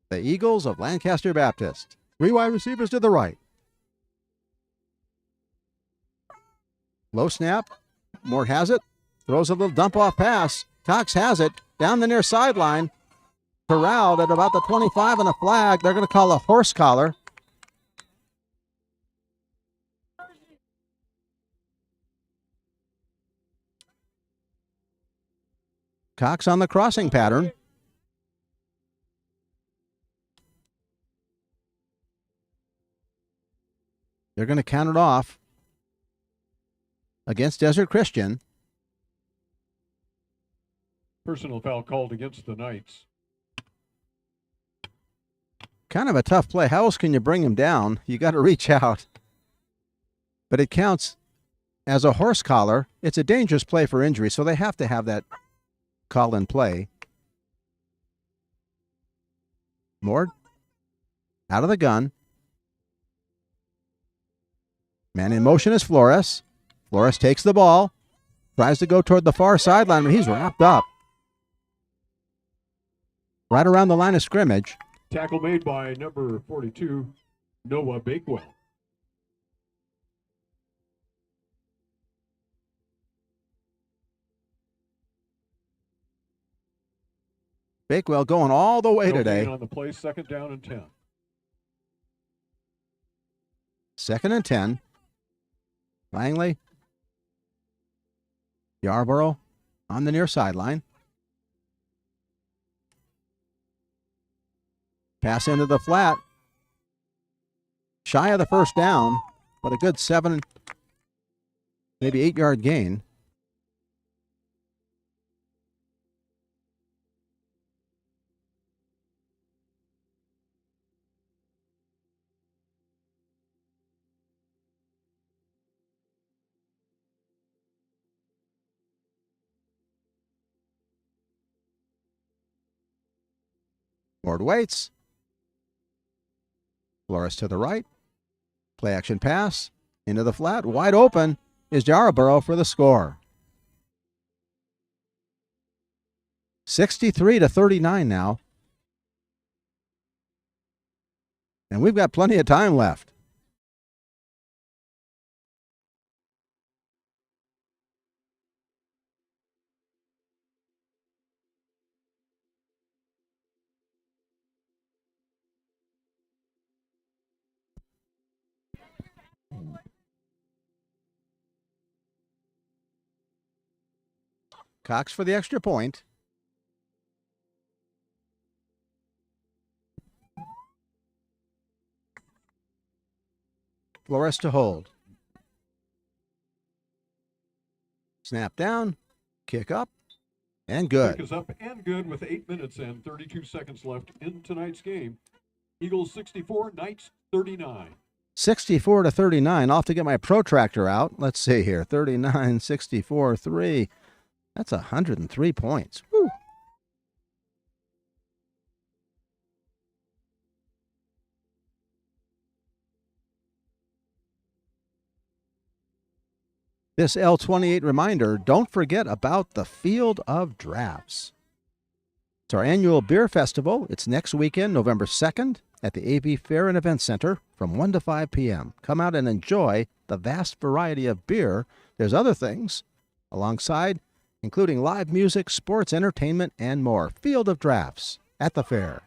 the Eagles of Lancaster Baptist. 3 wide receivers to the right. Low snap. Mort has it. Throws a little dump-off pass. Cox has it. Down the near sideline. Corralled at about the 25 and a flag. They're going to call a horse collar. Cox on the crossing pattern. They're going to count it off against Desert Christian. Personal foul called against the Knights. Kind of a tough play. How else can you bring him down? You got to reach out. But it counts as a horse collar. It's a dangerous play for injury, so they have to have that call in play. Mort out of the gun. Man in motion is Flores. Flores takes the ball, tries to go toward the far sideline, but he's wrapped up right around the line of scrimmage. Tackle made by number 42, Noah Bakewell. Bakewell going all the way No today. gain on the play, second down and 10. Second and 10. Langley. Yarborough on the near sideline. Pass into the flat. Shy of the first down, but a good 7, maybe 8-yard gain. Ward waits. Flores to the right. Play action pass. Into the flat. Wide open is Yarborough for the score. 63-39 now. And we've got plenty of time left. Cox for the extra point. Flores to hold. Snap down, kick up, and good. Kick is up and good with 8 minutes and 32 seconds left in tonight's game. Eagles 64, Knights 39. 64-39. I'll have to get my protractor out. Let's see here. 39, 64, 3. That's 103 points. Woo. This L28 reminder, don't forget about the Field of Drafts. It's our annual beer festival. It's next weekend, November 2nd, at the AV Fair and Event Center from 1 to 5 p.m. Come out and enjoy the vast variety of beer. There's other things alongside, including live music, sports, entertainment, and more. Field of Drafts at the fair.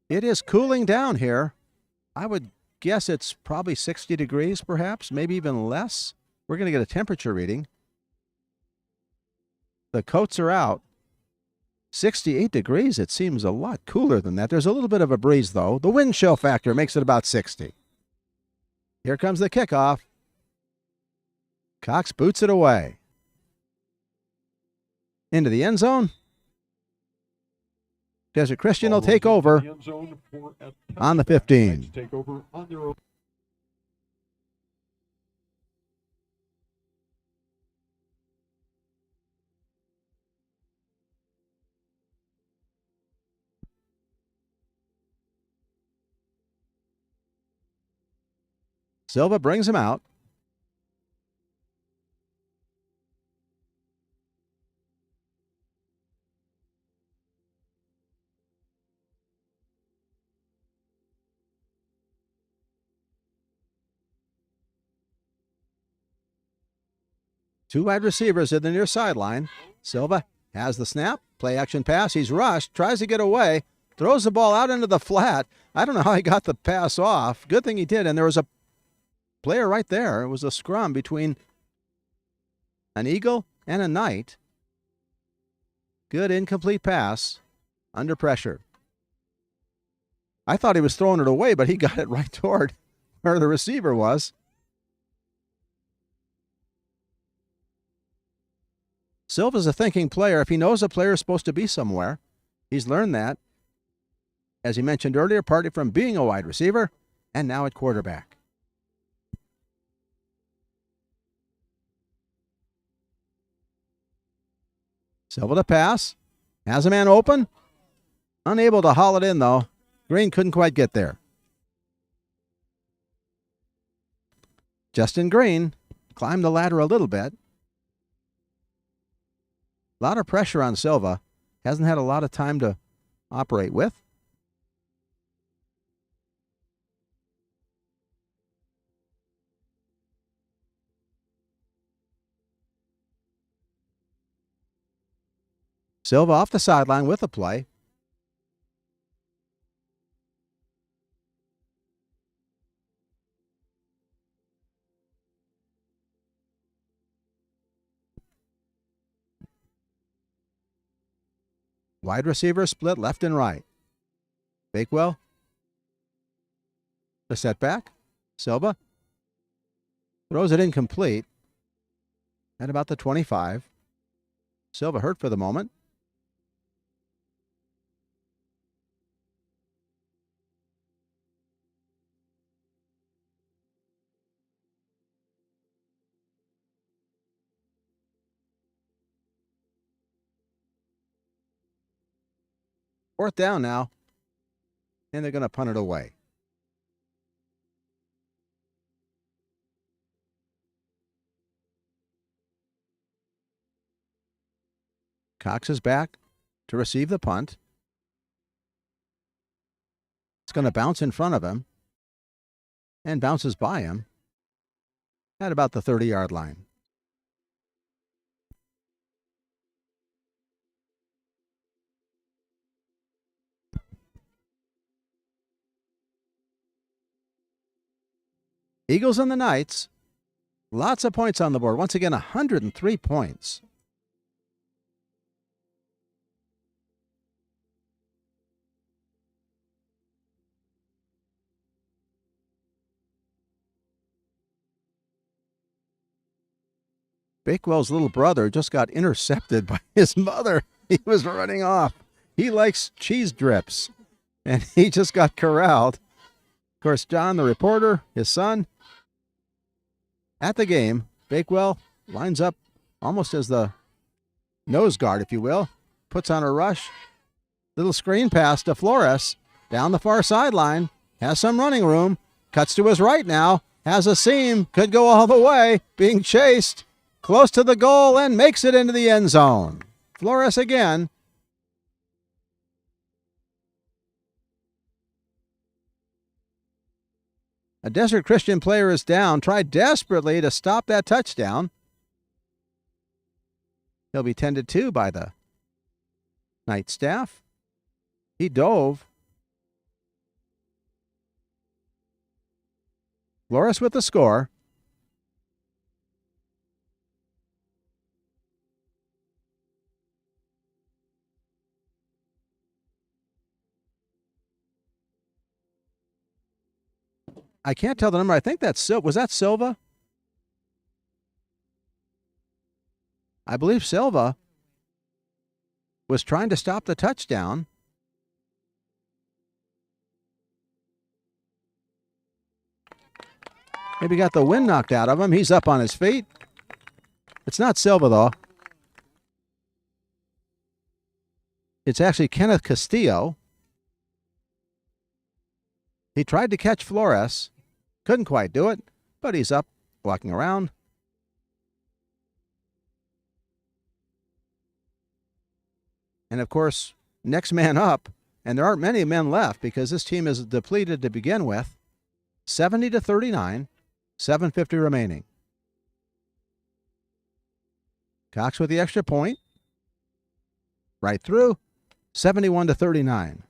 It is cooling down here. I would guess it's probably 60 degrees, perhaps, maybe even less. We're going to get a temperature reading. The coats are out. 68 degrees, it seems a lot cooler than that. There's a little bit of a breeze, though. The wind chill factor makes it about 60. Here comes the kickoff. Cox boots it away. Into the end zone. Desert Christian will take over on the 15. Take over on their own. Silva brings him out. Two wide receivers at the near sideline. Silva has the snap, play action pass. He's rushed, tries to get away, throws the ball out into the flat. I don't know how he got the pass off. Good thing he did. And there was a player right there. It was a scrum between an Eagle and a Knight. Good incomplete pass under pressure. I thought he was throwing it away, but he got it right toward where the receiver was. Silva's a thinking player. If he knows a player is supposed to be somewhere, he's learned that, as he mentioned earlier, partly from being a wide receiver and now at quarterback. Silva to pass. Has a man open. Unable to haul it in, though. Green couldn't quite get there. Justin Green climbed the ladder a little bit. A lot of pressure on Silva. Hasn't had a lot of time to operate with. Silva off the sideline with a play. Wide receiver split left and right. Bakewell. The setback. Silva throws it incomplete at about the 25. Silva hurt for the moment. Fourth down now, and they're going to punt it away. Cox is back to receive the punt. It's going to bounce in front of him and bounces by him at about the 30-yard line. Eagles and the Knights, lots of points on the board. Once again, 103 points. Bakewell's little brother just got intercepted by his mother. He was running off. He likes cheese drips, and he just got corralled. Of course, John, the reporter, his son, at the game. Bakewell lines up almost as the nose guard, if you will. Puts on a rush. Little screen pass to Flores. Down the far sideline. Has some running room. Cuts to his right now. Has a seam. Could go all the way. Being chased. Close to the goal and makes it into the end zone. Flores again. A Desert Christian player is down. Tried desperately to stop that touchdown. He'll be tended to by the Knight staff. He dove. Flores with the score. I can't tell the number. I think that's Silva. Was that Silva? I believe Silva was trying to stop the touchdown. Maybe got the wind knocked out of him. He's up on his feet. It's not Silva, though. It's actually Kenneth Castillo. He tried to catch Flores. Couldn't quite do it. but he's up, walking around. And of course, next man up, and there aren't many men left because this team is depleted to begin with. 70-39, 7:50 remaining. Cox with the extra point. Right through, 71-39.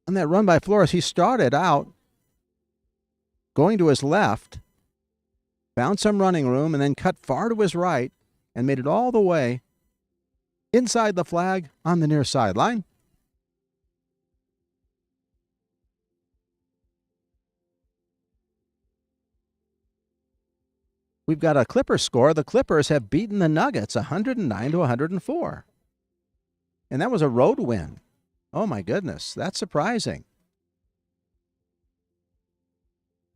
On that run by Flores, he started out going to his left, found some running room, and then cut far to his right and made it all the way inside the flag on the near sideline. We've got a Clippers score. The Clippers have beaten the Nuggets 109-104. And that was a road win. Oh, my goodness. That's surprising.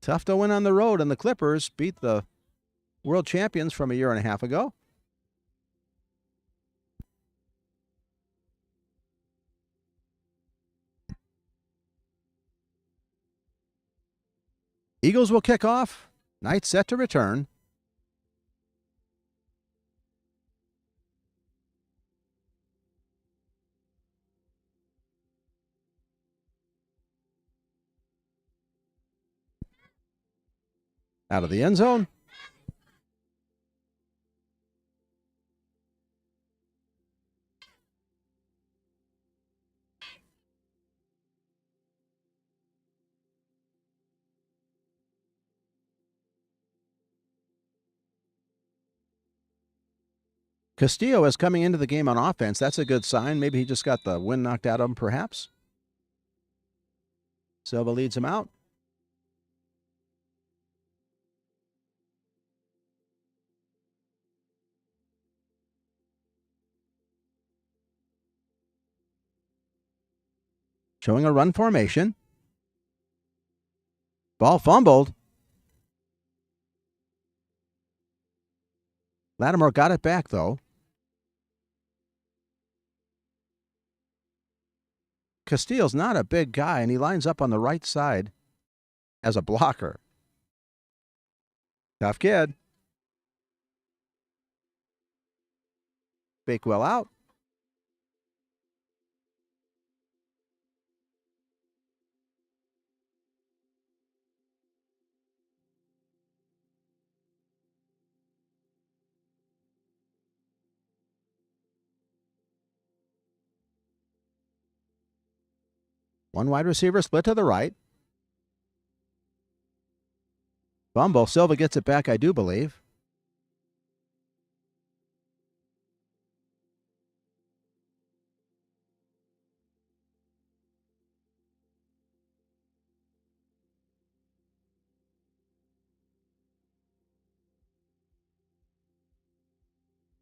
Tough to win on the road, and the Clippers beat the world champions from a year and a half ago. Eagles will kick off. Knights set to return. Out of the end zone. Castillo is coming into the game on offense. That's a good sign. Maybe he just got the wind knocked out of him, perhaps. Silva leads him out. Showing a run formation. Ball fumbled. Lattimore got it back, though. Castillo's not a big guy, and he lines up on the right side as a blocker. Tough kid. Bakewell out. One wide receiver split to the right. Fumble. Silva gets it back, I do believe.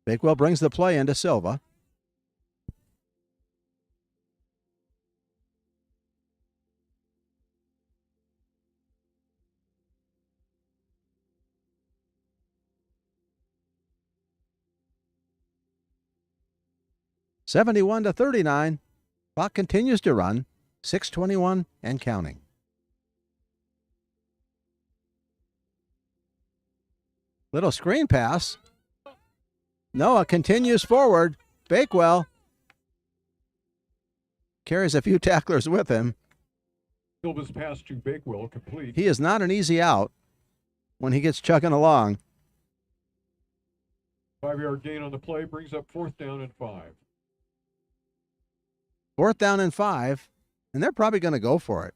Bakewell brings the play into Silva. (71-39). Clock continues to run. 6:21 and counting. Little screen pass. Noah continues forward. Bakewell carries a few tacklers with him. Silva's pass to Bakewell complete. He is not an easy out when he gets chugging along. 5-yard gain on the play brings up 4th down and 5. 4th down and 5, and they're probably going to go for it.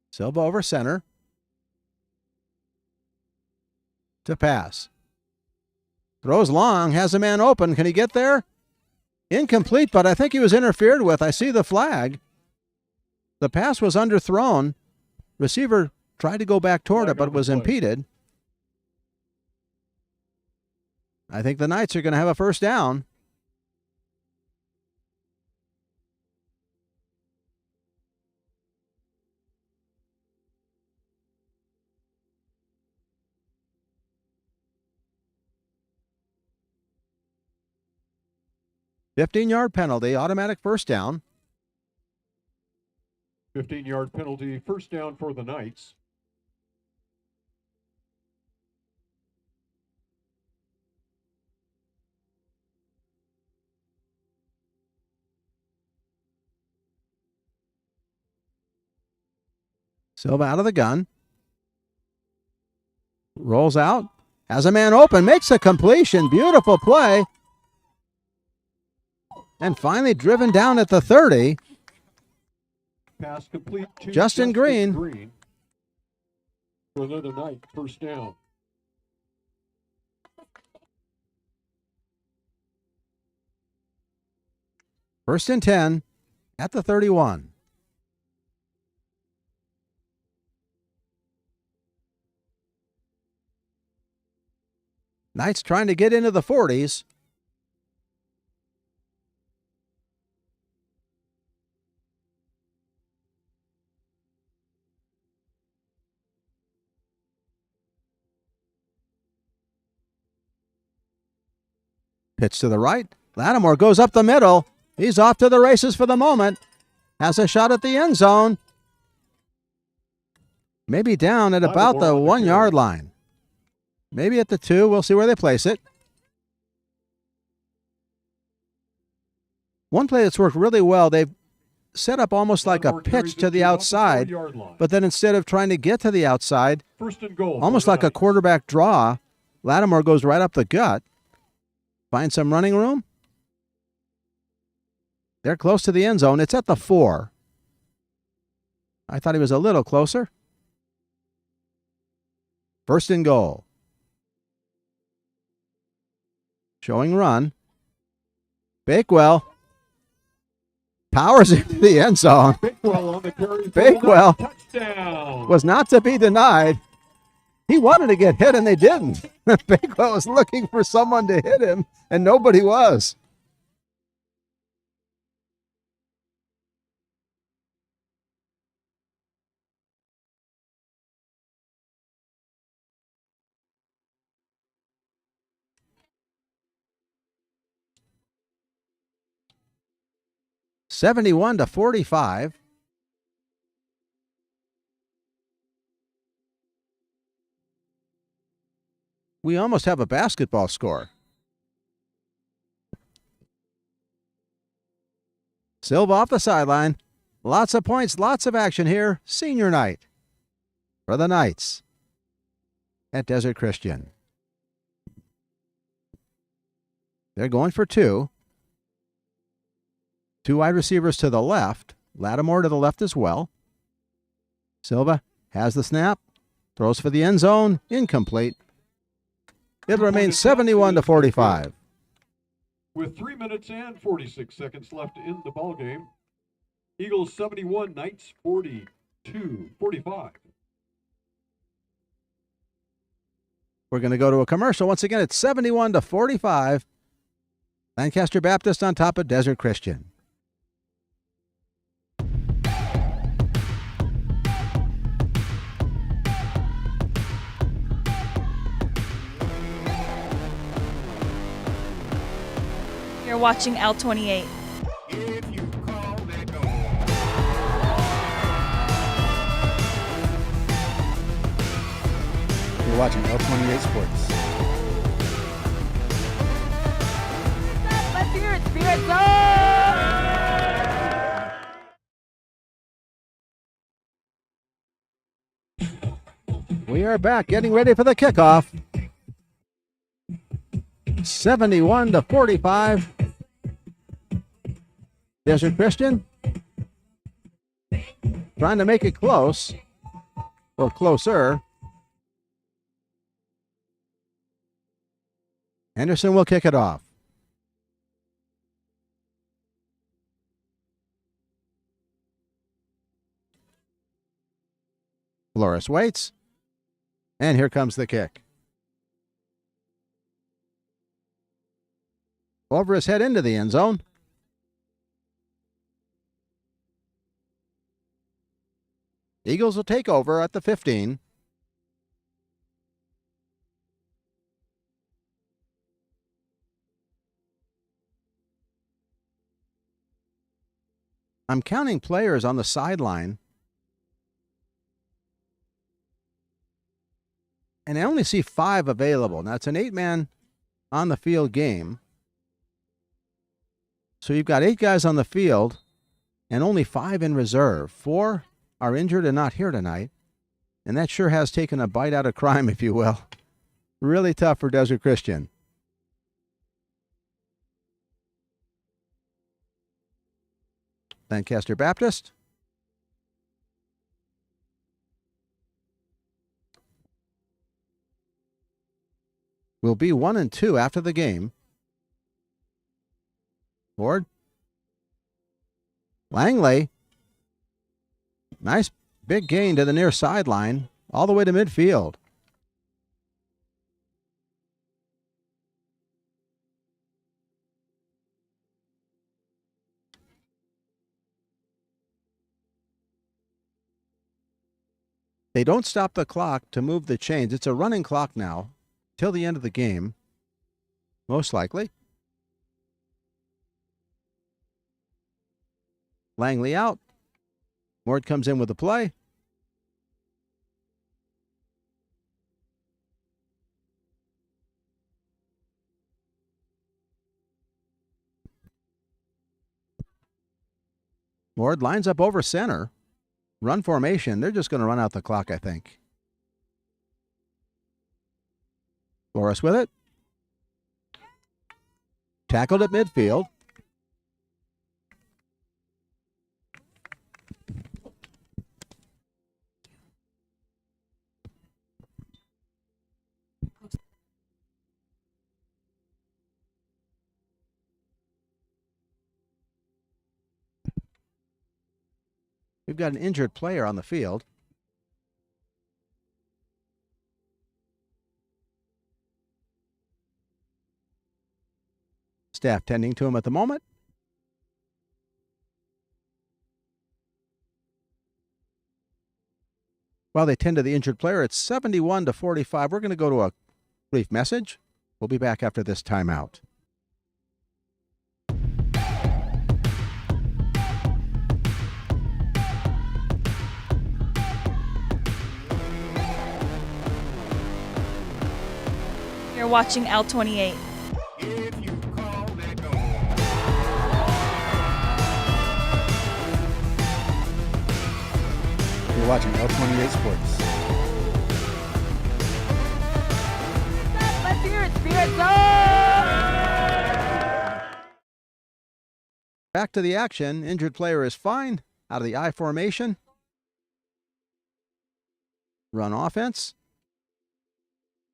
Silva over center to pass. Throws long, has a man open. Can he get there? Incomplete, but I think he was interfered with. I see the flag. The pass was underthrown. Receiver tried to go back toward it, but was impeded. I think the Knights are going to have a first down. "15-yard penalty, automatic first down." 15-yard penalty, first down for the Knights. Silva out of the gun. Rolls out. Has a man open. Makes a completion. Beautiful play. And finally driven down at the 30. Pass complete to Justin Green. For another Knight, first down. First and 10 at the 31. Knights trying to get into the 40s. Pitch to the right. Lattimore goes up the middle. He's off to the races for the moment. Has a shot at the end zone. Maybe down at about the 1 yard line. Maybe at the 2. We'll see where they place it. One play that's worked really well, they've set up almost like a pitch to the outside, but then instead of trying to get to the outside, First and goal. almost like a quarterback draw, Lattimore goes right up the gut. Find some running room. They're close to the end zone. It's at the 4. I thought he was a little closer. First and goal. Showing run. Bakewell powers into the end zone. Bakewell on the carry. Bakewell Touchdown. was not to be denied. He wanted to get hit, and they didn't. Bakewell was looking for someone to hit him, and nobody was. (71-45). We almost have a basketball score. Silva off the sideline. Lots of points, lots of action here. Senior night for the Knights at Desert Christian. They're going for 2. 2 wide receivers to the left. Lattimore to the left as well. Silva has the snap. Throws for the end zone. Incomplete. It remains 71-45. With 3 minutes and 46 seconds left in the ballgame, Eagles 71, Knights 42-45. We're going to go to a commercial. Once again, it's 71-45. Lancaster Baptist on top of Desert Christian. You're watching L28. If you call that door. You're watching L28 Sports. Let's hear it, Spirit Zone! We are back, getting ready for the kickoff. 71-45. Desert Christian trying to make it close, or closer. Anderson will kick it off. Loris waits. And here comes the kick. Over his head into the end zone. Eagles will take over at the 15. I'm counting players on the sideline, and I only see 5 available. Now, it's an 8-man on the field game. So you've got 8 guys on the field and only 5 in reserve. 4 are injured and not here tonight, and that sure has taken a bite out of crime, if you will. Really tough for Desert Christian. Lancaster Baptist. Will be 1 and 2 after the game. Ward. Langley. Nice big gain to the near sideline, all the way to midfield. They don't stop the clock to move the chains. It's a running clock now till the end of the game, most likely. Langley out. Ward comes in with the play. Ward lines up over center. Run formation. They're just going to run out the clock, I think. Loris with it. Tackled at midfield. We've got an injured player on the field. Staff tending to him at the moment. While they tend to the injured player, it's 71-45. We're going to go to a brief message. We'll be back after this timeout. You're watching L28. You're watching L28 Sports. Let's hear it, Spirits! Back to the action. Injured player is fine. Out of the I formation. Run offense.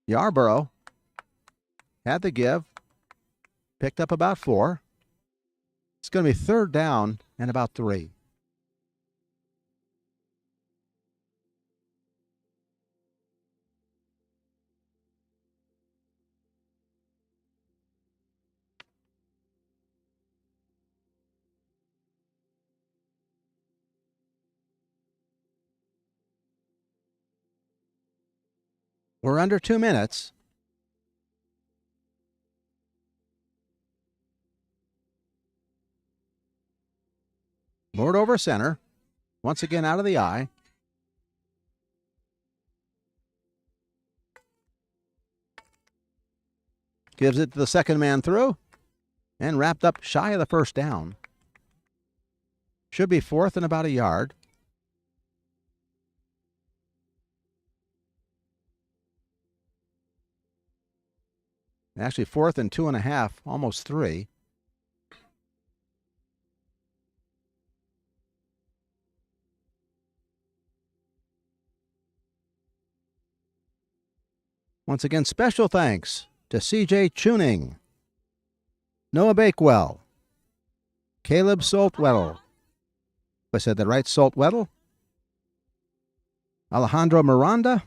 Yarborough had the give. Picked up about 4. It's going to be 3rd down and about 3. We're under 2 minutes. Lord over center. Once again out of the eye. Gives it to the second man through. And wrapped up shy of the 1st down. Should be 4th and about a yard. Actually 4th and 2.5, almost 3. Once again, special thanks to CJ Tuning, Noah Bakewell, Caleb Saltwettle. I said that right, Saltwettle? Alejandro Miranda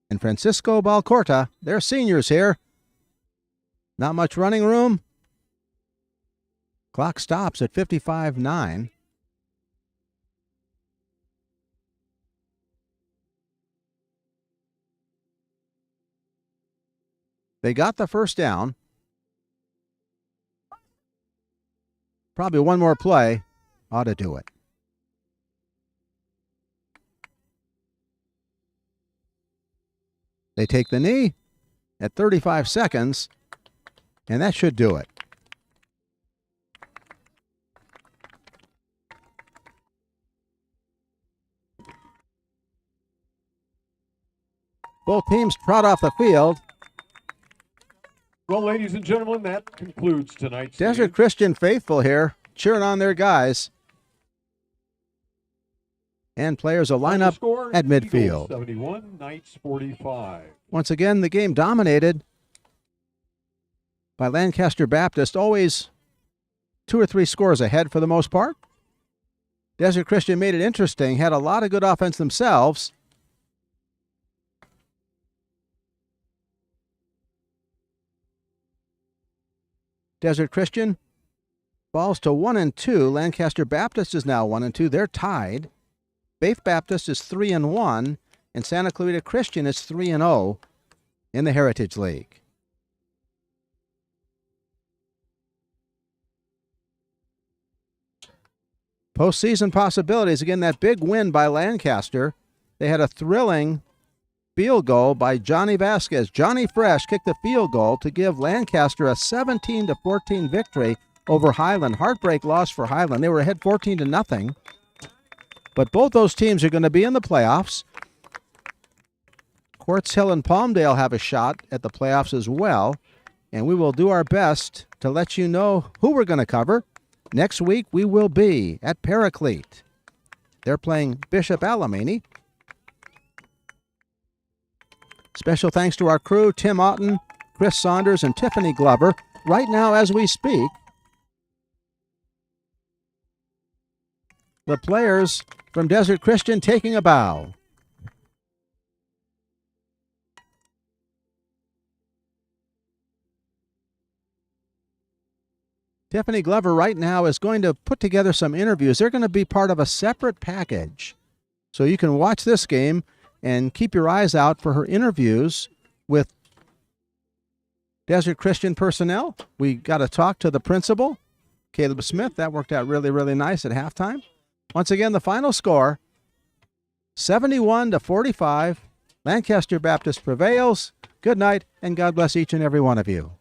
and Francisco Balcorta. They're seniors here. Not much running room. Clock stops at 55:09. They got the first down. Probably one more play ought to do it. They take the knee at 35 seconds, and that should do it. Both teams trot off the field. Well, ladies and gentlemen, that concludes tonight's Desert game. Christian faithful here, cheering on their guys. And players will line up Score, at Eagles midfield. 71, Knights 45. Once again, the game dominated by Lancaster Baptist, always 2 or 3 scores ahead for the most part. Desert Christian made it interesting, had a lot of good offense themselves. Desert Christian falls to 1-2. Lancaster Baptist is now 1-2. They're tied. Faith Baptist is 3-1, and Santa Clarita Christian is 3-0 in the Heritage League. Postseason possibilities. Again, that big win by Lancaster. They had a thrilling field goal by Johnny Vasquez. Johnny Fresh kicked the field goal to give Lancaster a 17-14 victory over Highland. Heartbreak loss for Highland. They were ahead 14-0. But both those teams are going to be in the playoffs. Quartz Hill and Palmdale have a shot at the playoffs as well. And we will do our best to let you know who we're going to cover. Next week, we will be at Paraclete. They're playing Bishop Alamany. Special thanks to our crew, Tim Otten, Chris Saunders, and Tiffany Glover. Right now, as we speak, the players from Desert Christian taking a bow. Tiffany Glover right now is going to put together some interviews. They're going to be part of a separate package. So you can watch this game and keep your eyes out for her interviews with Desert Christian personnel. We got to talk to the principal, Caleb Smith. That worked out really, really nice at halftime. Once again, the final score, 71-45. Lancaster Baptist prevails. Good night, and God bless each and every one of you.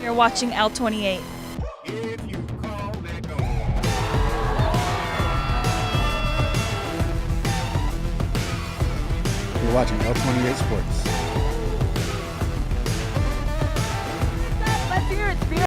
You're watching L28. You're watching L28 Sports.